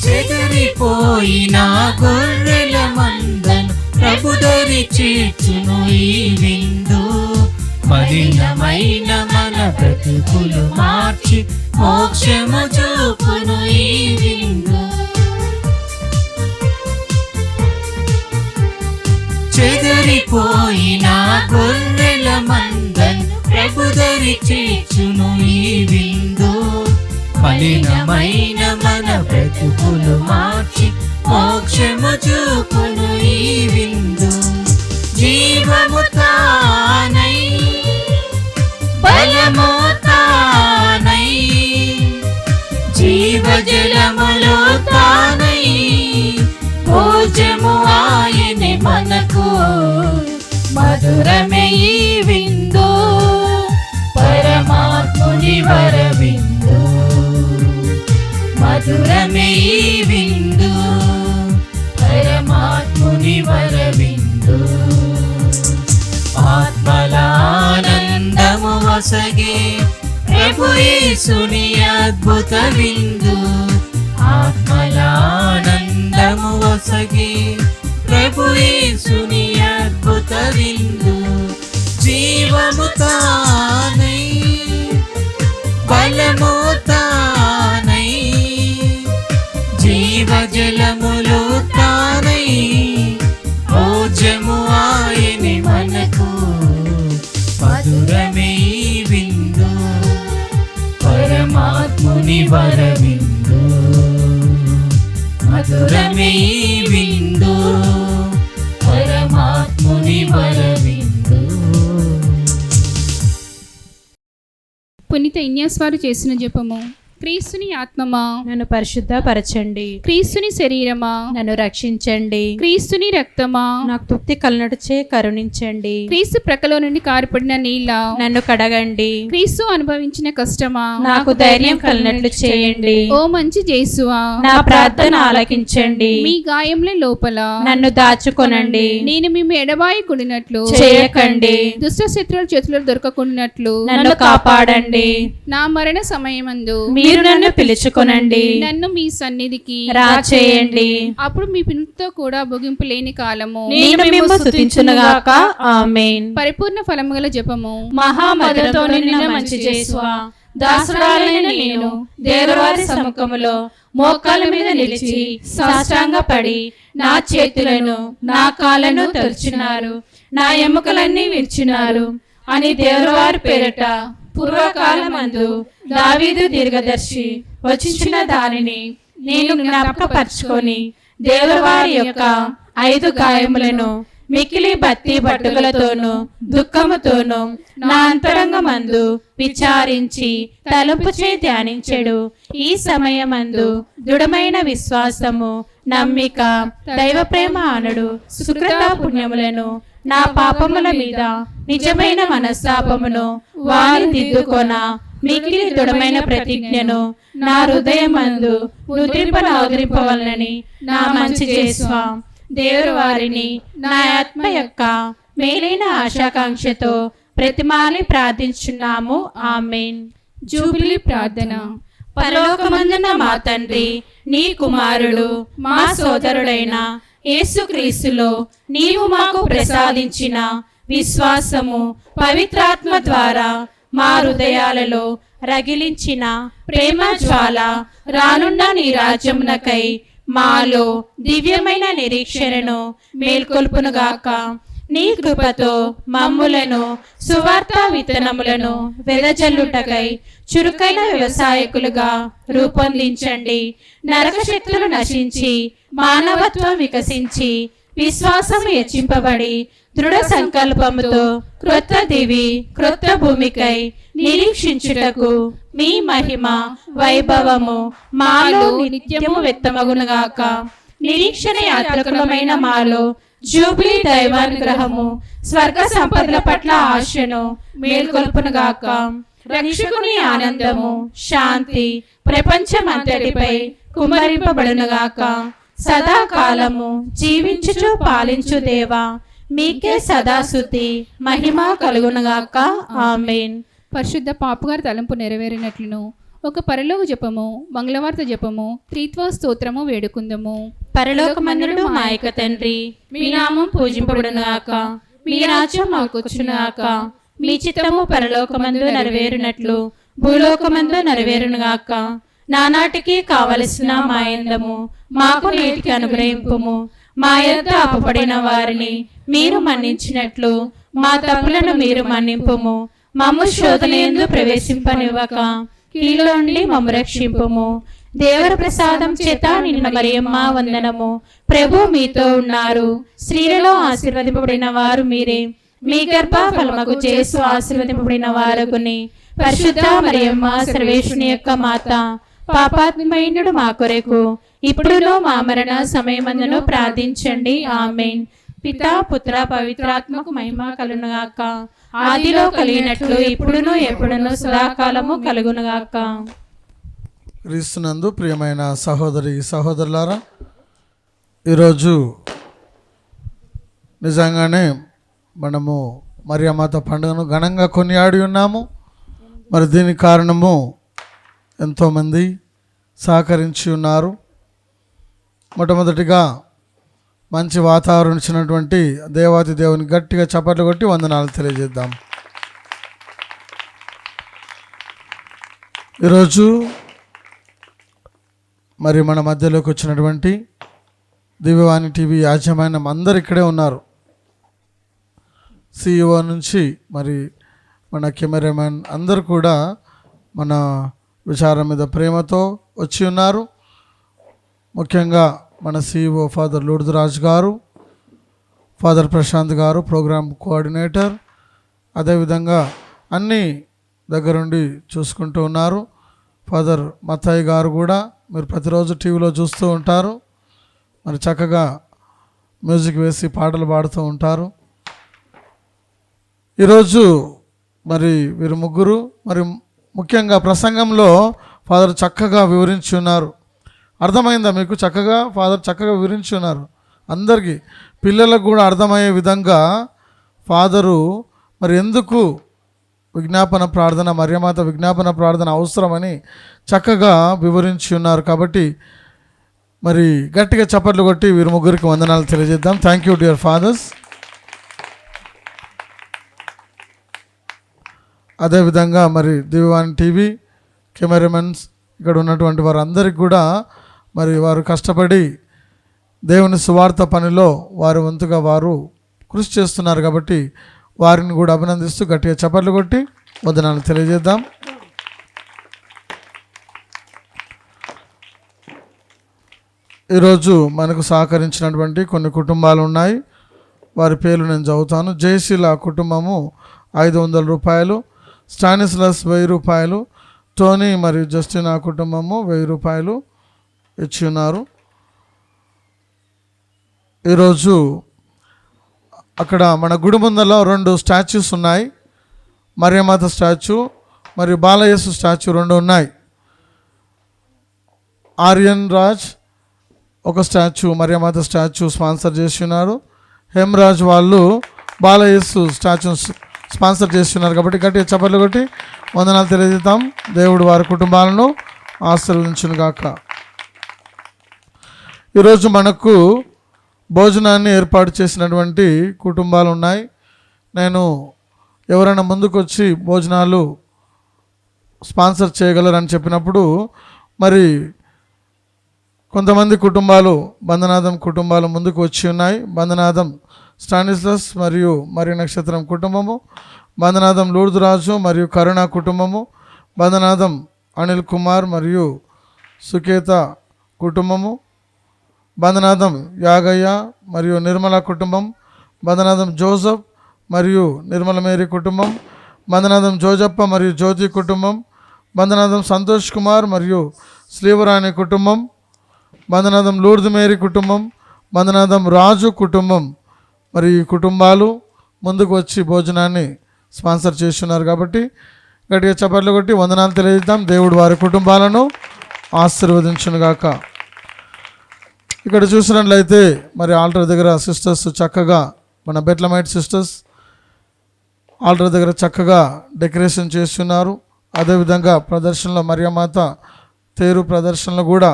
B: చెదిరిపోయిన గొర్రెల మందను ప్రభుదరి చేర్చును ఈ విందు. మలినమైన మన బ్రతుకులు మార్చి మోక్షము చూపును ఈ విందు. చెదిరిపోయిన గొర్రెల మందను ప్రభుదరి చేర్చును ఈ విందు. మలినమైన మన బ్రతుకులు మార్చి మోక్షము చూపును ఈ విందు. జీవము తానై బలము తానై జీవజలములు తానై భోజము ఆయని మనకు. మధురమే ఈ విందు పరమాత్ముని వరవిందు. మధురమే ఈ విందు పరమాత్ముని వరవిందు. ఆత్మల ఆనందము వసగే ప్రభు యేసుని అద్భుత విందు. ఆత్మల ఆనందము జీవము వసగి ప్రభు యేసుని అద్భుత విందు జీవము తానై బలము తానై జీవజలములు తానై భోజము ఆయని మనకు మధురమే ఈ విందు పరమాత్ముని వరవిందు మధురమే ఈ విందు పరమాత్ముని వరవిందు.
J: పునీత ఇన్యాస్ వారు చేసిన జపము. క్రీస్తుని ఆత్మమా
F: నన్ను పరిశుద్ధపరచండి,
J: క్రీస్తుని శరీరమా
F: నన్ను రక్షించండి,
J: క్రీస్తుని రక్తమా
F: నాకు తృప్తి కలనటుచే కరుణించండి,
J: క్రీస్తు ప్రక్కలో నుండి కారిపడిన నీళ్ళ
F: నన్ను కడగండి,
J: క్రీస్తు అనుభవించిన కష్టమా
F: నాకు ధైర్యం కలిగినట్లు చేయండి.
J: ఓ మంచి జేసువా
F: నా ప్రార్థన ఆలకించండి,
J: మీ గాయముల లోపల
F: నన్ను దాచుకొనండి,
J: నేను మేము ఎడబాయకుడినట్లు
F: చేయకండి,
J: దుష్ట శత్రువుల చేతుల్లో దొరకకున్నట్లు
F: నన్ను కాపాడండి.
J: నా మరణ సమయమందు
F: మీరు నన్ను పిలుచుకొనండి,
J: నన్ను మీ సన్నిధికి
F: రా చేయండి.
J: అప్పుడు మీ పిలుపుతో కూడా ముగింపు లేని కాలము
F: నేను మిమ్ము స్తుతించునుగాక. ఆమేన్.
J: పరిపూర్ణ ఫలము గల జపము.
F: మహామధురతో నిన్న మంచి చేసువా, దాసురాలైన నేను దేవవారి సముఖములో మోకాళ్ళ మీద నిలిచి సాష్టాంగపడి నా చేతులను నా కాళ్ళను తొలిచినారు, నా ఎముకలన్నీ విరిచినారు అని దేవవారి పేరట పూర్వకాలమందు దావీదు దీర్ఘదర్శి వచ్చిన దానిని నేను జ్ఞాపకపరచుకొని దేవవారి యొక్క 5 గాయములను మిక్కిలి భక్తి బట్టుకలతోనూ దుఃఖముతోనూ నా అంతరంగమందు విచారించి తలుపుచే ధ్యానించెడు. ఈ సమయమందు దృఢమైన విశ్వాసము, నమ్మిక, దైవ ప్రేమ అనడు సుకృత పుణ్యములను, నా పాపముల మీద నిజమైన మనస్తాపమును వారి దిద్దుకొన మిగిలి దృఢమైన ప్రతిజ్ఞను నా హృదయమందు ముద్రింపవలనని నా మంచి చేసువా దేవుడు వారిని నా ఆత్మ యొక్క మేలైన ఆశాకాంక్షతో ప్రతిమాలి ప్రార్థించున్నాము. ఆమేన్.
J: జూబిలీ ప్రార్థన.
F: పరలోకమందున మా తండ్రి, నీ కుమారుడు మా సోదరుడైన యేసుక్రీస్తులో నీవు మాకు ప్రసాదించిన విశ్వాసము పవిత్రాత్మ ద్వారా మా హృదయాలలో రగిలించిన ప్రేమ జ్వాల రానున్న నీ రాజ్యమునకై మాలో దివ్యమైన నిరీక్షణను మేల్కొల్పునుగాక. నీ కృపతో మమ్ములను సువార్త విత్తనములను వెదజల్లుటకై చురుకైన వ్యవసాయకులుగా రూపొందించండి. నరక శక్తులు నశించి మానవత్వం వికసించి విశ్వాసము హెచ్చింపబడి దృఢ సంకల్పముతో క్రొత్త దివి క్రొత్త భూమికై నిరీక్షించుటకు మీ మహిమ వైభవము మాలో నిత్యము వ్యక్తమగునుగాక. నిరీక్షణ యాత్రకులమైన మాలో జూబిలీ దైవానుగ్రహము స్వర్గ సంపదల పట్ల ఆశను మేల్కొల్పునుగాక. రక్షకుని ఆనందము శాంతి ప్రపంచమంతటిపై కుమ్మరింపబడునుగాక. సదాకాలము జీవించుచు పాలించు దేవా, మీకే సదాశుద్ధి మహిమ కలుగునుగాక. ఆమేన్.
J: పరిశుద్ధ పాపగారి తలంపు నెరవేరినట్లును ఒక పరలోక జపము, మంగళవార్త జపము, త్రిత్వ స్తోత్రము వేడుకుందము.
F: పరలోకమందుడు మా యొక్క తండ్రి, మీ నామం పూజింపబడునుగాక, మీ రాజ్యం మాకొచ్చునుగాక, మీ చిత్తము పరలోకమందు నెరవేరునట్లు భూలోకమందు నెరవేరునుగాక. నానాటికి కావలసిన మా యందము మాకు నేటికి అనుగ్రహింపుము. మా యొద్ద అప్పుపడిన వారిని మీరు మన్నించినట్లు మా తప్పులను మీరు మన్నింపుము. మమ్ము శోధనయందు ప్రవేశింపనివ్వక కీడులో నుండి మమ్ము రక్షింపుము. దేవర ప్రసాదం చేత నిన్న మరియమ్మ వందనము. ప్రభు మీతో ఉన్నారు, స్త్రీలలో ఆశీర్వదింపబడిన వారు మీరే, మీ గర్భ ఫలముకు యేసు ఆశీర్వదింపబడిన వారగుని. పరిశుద్ధ మరియమ్మ సర్వేశ్వరుని యొక్క మాత, పాపాత్మైనడు మా కొరకు ఇప్పుడును మా మరణ సమయమందును ప్రార్థించండి. ఆమేన్. పితా పుత్ర పవిత్రాత్మకు మహిమ కలుగునుగాక. ఆదిలో కలిగినట్లు ఇప్పుడును ఎప్పుడును సదాకాలము కలుగునుగాక.
C: క్రీస్తునందు ప్రియమైన సహోదరి సహోదరులారా, ఈరోజు నిజంగానే మనము మరియమాత పండుగను ఘనంగా కొనియాడి ఉన్నాము. మరి దీనికి కారణము ఎంతోమంది సహకరించి ఉన్నారు. మొట్టమొదటిగా మంచి వాతావరణం ఇచ్చినటువంటి దేవాతి దేవుని గట్టిగా చప్పట్లు కొట్టి వందనాలు తెలియజేద్దాం. ఈరోజు మరి మన మధ్యలోకి వచ్చినటువంటి దివ్యవాణి టీవీ యాజమాన్యం అందరు ఇక్కడే ఉన్నారు. CEO నుంచి మరి మన కెమెరామెన్ అందరూ కూడా మన విచారం మీద ప్రేమతో వచ్చి ఉన్నారు. ముఖ్యంగా మన CEO ఫాదర్ లూర్దురాజు గారు, ఫాదర్ ప్రశాంత్ గారు ప్రోగ్రామ్ కోఆర్డినేటర్, అదేవిధంగా అన్ని దగ్గరుండి చూసుకుంటూ ఉన్నారు. ఫాదర్ మత్తయ్య గారు కూడా మీరు ప్రతిరోజు టీవీలో చూస్తూ ఉంటారు. మరి చక్కగా మ్యూజిక్ వేసి పాటలు పాడుతూ ఉంటారు. ఈరోజు మరి వీరు ముగ్గురు మరి ముఖ్యంగా ప్రసంగంలో ఫాదర్ చక్కగా వివరించి ఉన్నారు. అర్థమైందా మీకు? ఫాదర్ చక్కగా వివరించి ఉన్నారు. అందరికీ పిల్లలకు కూడా అర్థమయ్యే విధంగా ఫాదరు మరి ఎందుకు విజ్ఞాపన ప్రార్థన, మరియమాత విజ్ఞాపన ప్రార్థన అవసరమని చక్కగా వివరించి ఉన్నారు. కాబట్టి మరి గట్టిగా చప్పట్లు కొట్టి వీరు ముగ్గురికి వందనాలు తెలియజేద్దాం. Thank you dear fathers. అదేవిధంగా మరి దివ్యవాణి టీవీ కెమెరామెన్స్ ఇక్కడ ఉన్నటువంటి వారందరికీ కూడా మరి వారు కష్టపడి దేవుని సువార్త పనిలో వారి వంతుగా వారు కృషి చేస్తున్నారు. కాబట్టి వారిని కూడా అభినందిస్తూ గట్టిగా చప్పట్లు కొట్టి వందనాలు తెలియజేద్దాం. ఈరోజు మనకు సహకరించినటువంటి కొన్ని కుటుంబాలు ఉన్నాయి. వారి పేర్లు నేను చదువుతాను. జయశీల కుటుంబము 500 రూపాయలు, స్టానిస్లస్ 1000 రూపాయలు, టోనీ మరియు జస్టినా కుటుంబము 1000 రూపాయలు ఇచ్చి ఉన్నారు. ఈరోజు అక్కడ మన గుడి ముందర 2 స్టాచ్యూస్ ఉన్నాయి. మరియమాత స్టాచ్యూ మరియు బాలయేసు స్టాచ్యూ 2 ఉన్నాయి. ఆర్యన్ రాజ్ ఒక స్టాచ్యూ మరియమాత స్టాచ్యూ స్పాన్సర్ చేసి ఉన్నారు. హేమరాజ్ వాళ్ళు బాలయేసు స్టాచ్యూ స్పాన్సర్ చేస్తున్నారు. కాబట్టి గట్టిగా చప్పట్లు కొట్టి వందనాలు తెలియజేద్దాం. దేవుడు వారి కుటుంబాలను ఆశీర్వదించును గాక. ఈరోజు మనకు భోజనాన్ని ఏర్పాటు చేసినటువంటి కుటుంబాలు ఉన్నాయి. నేను ఎవరైనా ముందుకు వచ్చి భోజనాలు స్పాన్సర్ చేయగలరని చెప్పినప్పుడు మరి కొంతమంది కుటుంబాలు బంధనాథం కుటుంబాలు ముందుకు వచ్చి ఉన్నాయి. బంధనాథం స్టానిస్లస్ మరియు నక్షత్రం కుటుంబము, బంధనాథం లూర్దురాజు మరియు కరుణ కుటుంబము, బంధనాథం అనిల్ కుమార్ మరియు సుకేత కుటుంబము, బంధనాథం యాగయ్య మరియు నిర్మల కుటుంబం, బంధనాథం జోసఫ్ మరియు నిర్మల మేరీ కుటుంబం, బంధనాథం జోజప్ప మరియు జ్యోతి కుటుంబం, బంధనాథం సంతోష్ కుమార్ మరియు శ్రీవరాణి కుటుంబం, బంధనాథం లూర్దు మేరీ కుటుంబం, బంధనాథం రాజు కుటుంబం. మరి ఈ కుటుంబాలు ముందుకు వచ్చి భోజనాన్ని స్పాన్సర్ చేస్తున్నారు. కాబట్టి గట్టిగా చప్పట్లు కొట్టి వందనాలు తెలియజేద్దాం. దేవుడు వారి కుటుంబాలను ఆశీర్వదించునుగాక. ఇక్కడ చూసినట్లయితే మరి ఆల్టర్ దగ్గర సిస్టర్స్ చక్కగా మన బెట్లమైట్ సిస్టర్స్ ఆల్టర్ దగ్గర చక్కగా డెకరేషన్ చేస్తున్నారు. అదేవిధంగా ప్రదర్శనలో మరియమాత తేరు ప్రదర్శనలో కూడా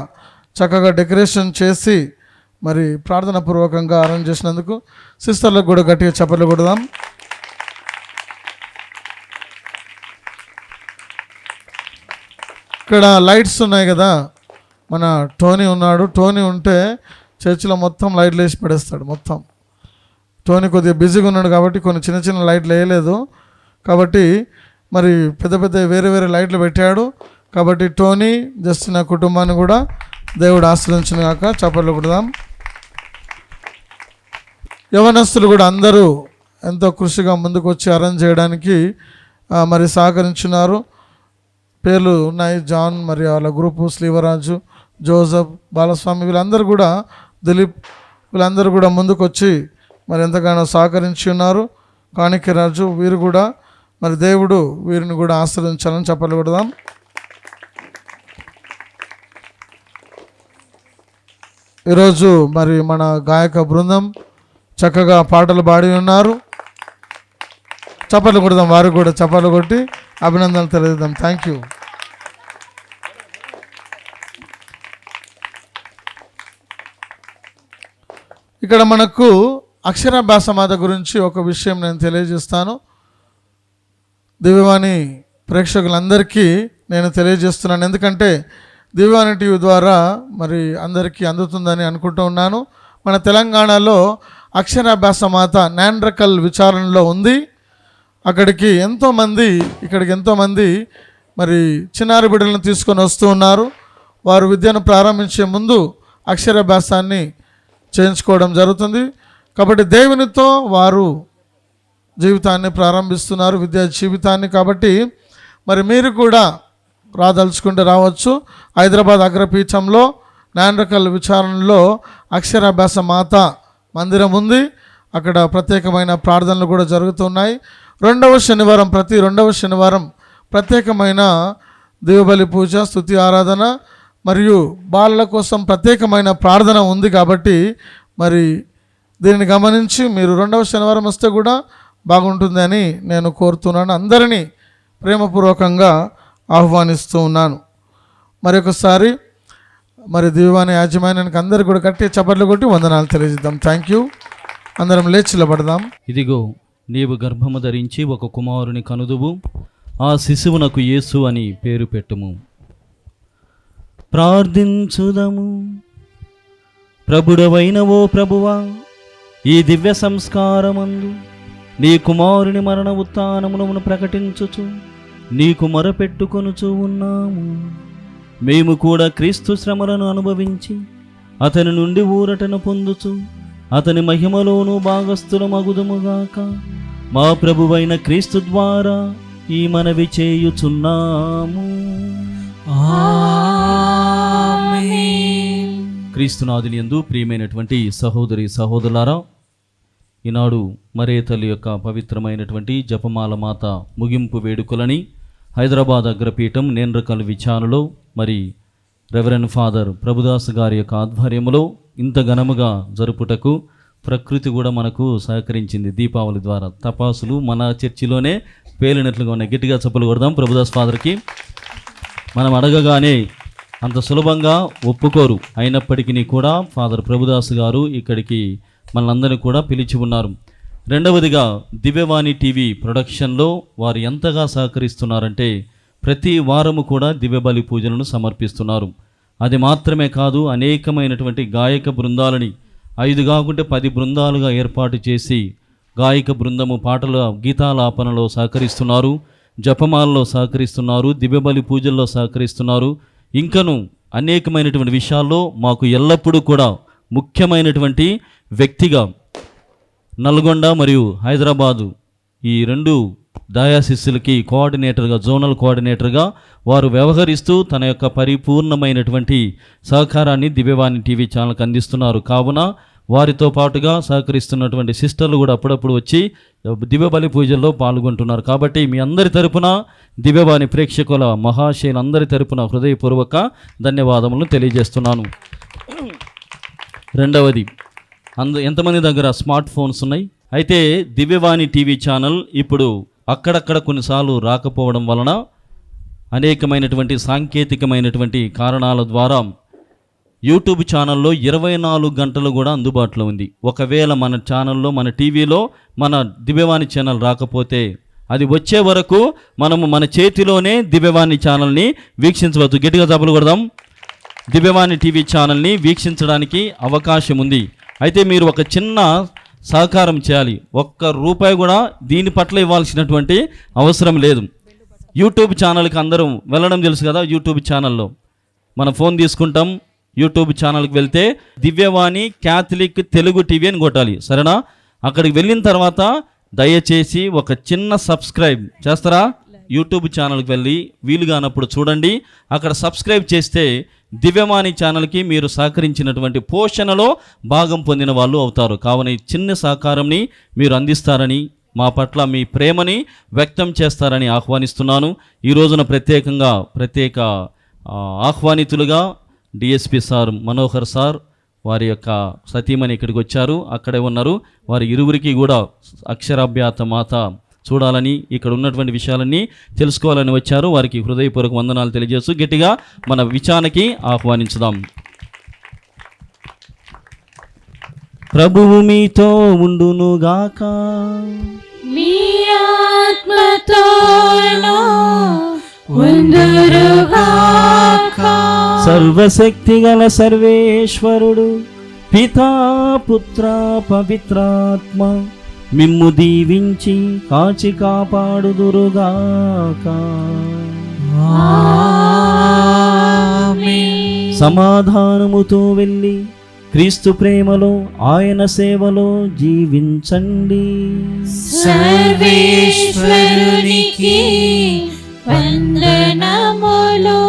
C: చక్కగా డెకరేషన్ చేసి మరి ప్రార్థన పూర్వకంగా అరేంజ్ చేసినందుకు సిస్టర్లకు కూడా గట్టిగా చప్పట్లు కొడదాం. ఇక్కడ లైట్స్ ఉన్నాయి కదా, మన టోనీ ఉన్నాడు. టోనీ ఉంటే చర్చిలో మొత్తం లైట్లు వేసి పడేస్తాడు. మొత్తం టోనీ కొద్దిగా బిజీగా ఉన్నాడు కాబట్టి కొన్ని చిన్న చిన్న లైట్లు వేయలేదు. కాబట్టి మరి పెద్ద పెద్ద వేరే వేరే లైట్లు పెట్టాడు. కాబట్టి టోనీ జస్టినా కుటుంబాన్ని కూడా దేవుడు ఆశీర్వదించును గాక. చప్పట్లు కొడదాం. యవనస్తులు కూడా అందరూ ఎంతో కృషిగా ముందుకు వచ్చి అరేంజ్ చేయడానికి మరి సహకరించున్నారు. పేర్లు ఉన్నాయి. జాన్ మరియు వాళ్ళ గ్రూపు, శ్రీవరాజు, జోసఫ్, బాలస్వామి వీళ్ళందరూ కూడా, దిలీప్ వీళ్ళందరూ కూడా ముందుకు వచ్చి మరి ఎంతగానో సహకరించి ఉన్నారు. కాణిక్యరాజు వీరు కూడా మరి దేవుడు వీరిని కూడా ఆశీర్వదించాలని చప్పట్లు కొడదాం. ఈరోజు మరి మన గాయక బృందం చక్కగా పాటలు పాడి ఉన్నారు. చప్పట్లు కొడదాం. వారికి కూడా చప్పట్లు కొట్టి అభినందనలు తెలియజేద్దాం. Thank you. ఇక్కడ మనకు అక్షరాభ్యాస మాత గురించి ఒక విషయం నేను తెలియజేస్తాను. దివ్యవాణి ప్రేక్షకులందరికీ నేను తెలియజేస్తున్నాను, ఎందుకంటే దివ్యవాణి టీవీ ద్వారా మరి అందరికీ అందుతుందని అనుకుంటూ ఉన్నాను. మన తెలంగాణలో అక్షరాభ్యాస మాత నాండ్రకల్ విచారణలో ఉంది. ఇక్కడికి ఎంతోమంది మరి చిన్నారి బిడ్డలను తీసుకొని వస్తూ ఉన్నారు. వారు విద్యను ప్రారంభించే ముందు అక్షరాభ్యాసాన్ని చేయించుకోవడం జరుగుతుంది. కాబట్టి దేవునితో వారు జీవితాన్ని ప్రారంభిస్తున్నారు, విద్యా జీవితాన్ని. కాబట్టి మరి మీరు కూడా రాదలుచుకుంటే రావచ్చు. హైదరాబాద్ అగ్రపీఠంలో నాండ్రకల్ విచారణలో అక్షరాభ్యాస మాత మందిరం ఉంది. అక్కడ ప్రత్యేకమైన ప్రార్థనలు కూడా జరుగుతున్నాయి. ప్రతి రెండవ శనివారం ప్రత్యేకమైన దేవబలి పూజ, స్తుతి ఆరాధన మరియు బాలల కోసం ప్రత్యేకమైన ప్రార్థన ఉంది. కాబట్టి మరి దీనిని గమనించి మీరు 2వ శనివారం వస్తే కూడా బాగుంటుందని నేను కోరుతున్నాను. అందరినీ ప్రేమపూర్వకంగా ఆహ్వానిస్తూ ఉన్నాను. మరొకసారి మరి దివ్యవాణి యాజమాన్యానికి అందరికీ కూడా గట్టి చప్పట్లు కొట్టి వందనాలు తెలియజేద్దాం. Thank you. అందరం లేచి నిలబడదాం.
D: ఇదిగో నీవు గర్భము ధరించి ఒక కుమారుని కనుదువు, ఆ శిశువునకు యేసు అని పేరు పెట్టుము. ప్రార్థించుదము. ప్రభుడవైన ఓ ప్రభువా, ఈ దివ్య సంస్కారమందు నీ కుమారుని మరణ ఉత్థానమును ప్రకటించుచు నీకు మొరపెట్టుకొనుచు ఉన్నాము. మేము కూడా క్రీస్తు శ్రమలను అనుభవించి అతని నుండి ఊరటను పొందుచు అతని మహిమలోను భాగస్థులమగుదుముగాక. మా ప్రభువైన క్రీస్తు ద్వారా ఈ మనవి చేయుచున్నాము. క్రీస్తునాథుని యందు ప్రియమైనటువంటి సహోదరి సహోదరులారా, ఈనాడు మరే తల్లి యొక్క పవిత్రమైనటువంటి జపమాల మాత ముగింపు వేడుకలని హైదరాబాద్ అగ్రపీఠం నేండ్రకల్ విచారణలో మరి రెవరెండ్ ఫాదర్ ప్రభుదాస్ గారి యొక్క ఆధ్వర్యంలో ఇంత ఘనముగా జరుపుటకు ప్రకృతి కూడా మనకు సహకరించింది. దీపావళి ద్వారా తపాసులు మన చర్చిలోనే పేలినట్లుగా ఉన్నాయి. గట్టిగా చప్పలు కొడదాం ప్రభుదాస్ ఫాదర్కి. మనం అడగగానే అంత సులభంగా ఒప్పుకోరు, అయినప్పటికీ కూడా ఫాదర్ ప్రభుదాస్ గారు ఇక్కడికి మనందరినీ కూడా పిలిచి ఉన్నారు. రెండవదిగా దివ్యవాణి టీవీ ప్రొడక్షన్లో వారు ఎంతగా సహకరిస్తున్నారంటే ప్రతి వారము కూడా దివ్యబలి పూజలను సమర్పిస్తున్నారు. అది మాత్రమే కాదు, అనేకమైనటువంటి గాయక బృందాలని 5 కాకుంటే 10 బృందాలుగా ఏర్పాటు చేసి గాయక బృందము పాటల గీతాలాపనలో సహకరిస్తున్నారు, జపమాలలో సహకరిస్తున్నారు, దివ్యబలి పూజల్లో సహకరిస్తున్నారు. ఇంకను అనేకమైనటువంటి విషయాల్లో మాకు ఎల్లప్పుడూ కూడా ముఖ్యమైనటువంటి వ్యక్తిగా నల్గొండ మరియు హైదరాబాదు ఈ 2 డయాసిస్లకి కోఆర్డినేటర్గా, జోనల్ కోఆర్డినేటర్గా వారు వ్యవహరిస్తూ తన యొక్క పరిపూర్ణమైనటువంటి సహకారాన్ని దివ్యవాణి టీవీ ఛానల్కి అందిస్తున్నారు. కావున వారితో పాటుగా సహకరిస్తున్నటువంటి సిస్టర్లు కూడా అప్పుడప్పుడు వచ్చి దివ్యబలి పూజల్లో పాల్గొంటున్నారు. కాబట్టి మీ అందరి తరపున దివ్యవాణి ప్రేక్షకుల మహాశయులందరి తరపున హృదయపూర్వక ధన్యవాదములను తెలియజేస్తున్నాను. రెండవది, ఎంతమంది దగ్గర స్మార్ట్ ఫోన్స్ ఉన్నాయి? అయితే దివ్యవాణి టీవీ ఛానల్ ఇప్పుడు అక్కడక్కడ కొన్నిసార్లు రాకపోవడం వలన అనేకమైనటువంటి సాంకేతికమైనటువంటి కారణాల ద్వారా యూట్యూబ్ ఛానల్లో 24 గంటలు కూడా అందుబాటులో ఉంది. ఒకవేళ మన ఛానల్లో, మన టీవీలో మన దివ్యవాణి ఛానల్ రాకపోతే అది వచ్చే వరకు మనము మన చేతిలోనే దివ్యవాణి ఛానల్ని వీక్షించవచ్చు. గట్టిగా చప్పలు కొడదాం. దివ్యవాణి టీవీ ఛానల్ని వీక్షించడానికి అవకాశం ఉంది. అయితే మీరు ఒక చిన్న సహకారం చేయాలి. ₹1 కూడా దీని పట్ల ఇవ్వాల్సినటువంటి అవసరం లేదు. యూట్యూబ్ ఛానల్కి అందరం వెళ్ళడం తెలుసు కదా. యూట్యూబ్ ఛానల్లో మన ఫోన్ తీసుకుంటాం, యూట్యూబ్ ఛానల్కి వెళ్తే దివ్యవాణి క్యాథలిక్ తెలుగు టీవీ అని కొట్టాలి, సరేనా? అక్కడికి వెళ్ళిన తర్వాత దయచేసి ఒక చిన్న సబ్స్క్రైబ్ చేస్తారా? యూట్యూబ్ ఛానల్కి వెళ్ళి వీలు కానప్పుడు చూడండి. అక్కడ సబ్స్క్రైబ్ చేస్తే దివ్యవాణి ఛానల్కి మీరు సహకరించినటువంటి పోషణలో భాగం పొందిన వాళ్ళు అవుతారు. కావున ఈ చిన్న సహకారంని మీరు అందిస్తారని, మా పట్ల మీ ప్రేమని వ్యక్తం చేస్తారని ఆహ్వానిస్తున్నాను. ఈ రోజున ప్రత్యేక ఆహ్వానితులుగా డిఎస్పి సార్ మనోహర్ సార్, వారి యొక్క సతీమణి ఇక్కడికి వచ్చారు, అక్కడే ఉన్నారు. వారి ఇరువురికి కూడా అక్షరాభ్యాత మాత చూడాలని, ఇక్కడ ఉన్నటువంటి విషయాలన్నీ తెలుసుకోవాలని వచ్చారు. వారికి హృదయపూర్వక వందనాలు తెలియజేస్తూ గట్టిగా మన విచారణకి ఆహ్వానించుదాం. ప్రభువు మీతో ఉండునుగాక.
F: మీ ఆత్మతోను ఉందురుగాక.
D: సర్వశక్తి గల సర్వేశ్వరుడు పితా పుత్ర పవిత్రాత్మ మిమ్ము దీవించి కాచి కాపాడుదురుగాక. సమాధానముతో వెళ్ళి క్రీస్తు ప్రేమలో ఆయన సేవలో జీవించండి.
F: సర్వేశ్వరునికి వందనములు.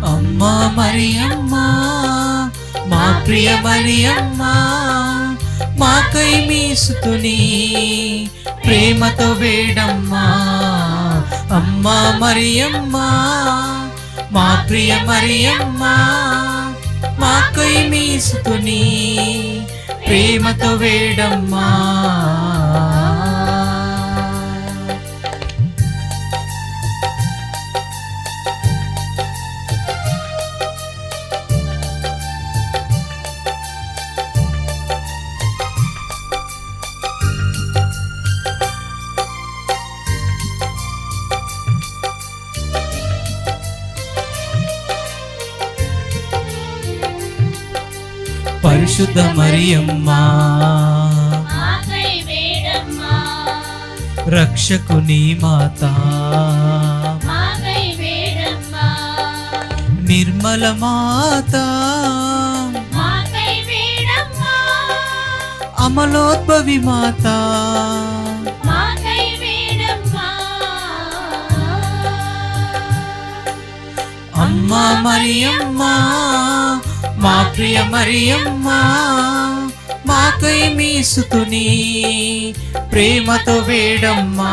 B: అమ్మా మరియమ్మ, మా ప్రియ మరియమ్మ, మాకై మీ సుతుని ప్రేమతో వేడమ్మా. అమ్మా మరియమ్మ, మా ప్రియ మరియమ్మ, మాకై మీ సుతుని ప్రేమతో వేడమ్మా. పరిశుద్ధ మరియమ్మ, రక్షకుని మాత, నిర్మల మాత, అమలోద్భవి మాత, అమ్మా మరియమ్మ, మా ప్రియ మరియమ్మ, మాకై మీ సుతుని ప్రేమతో వేడమ్మా.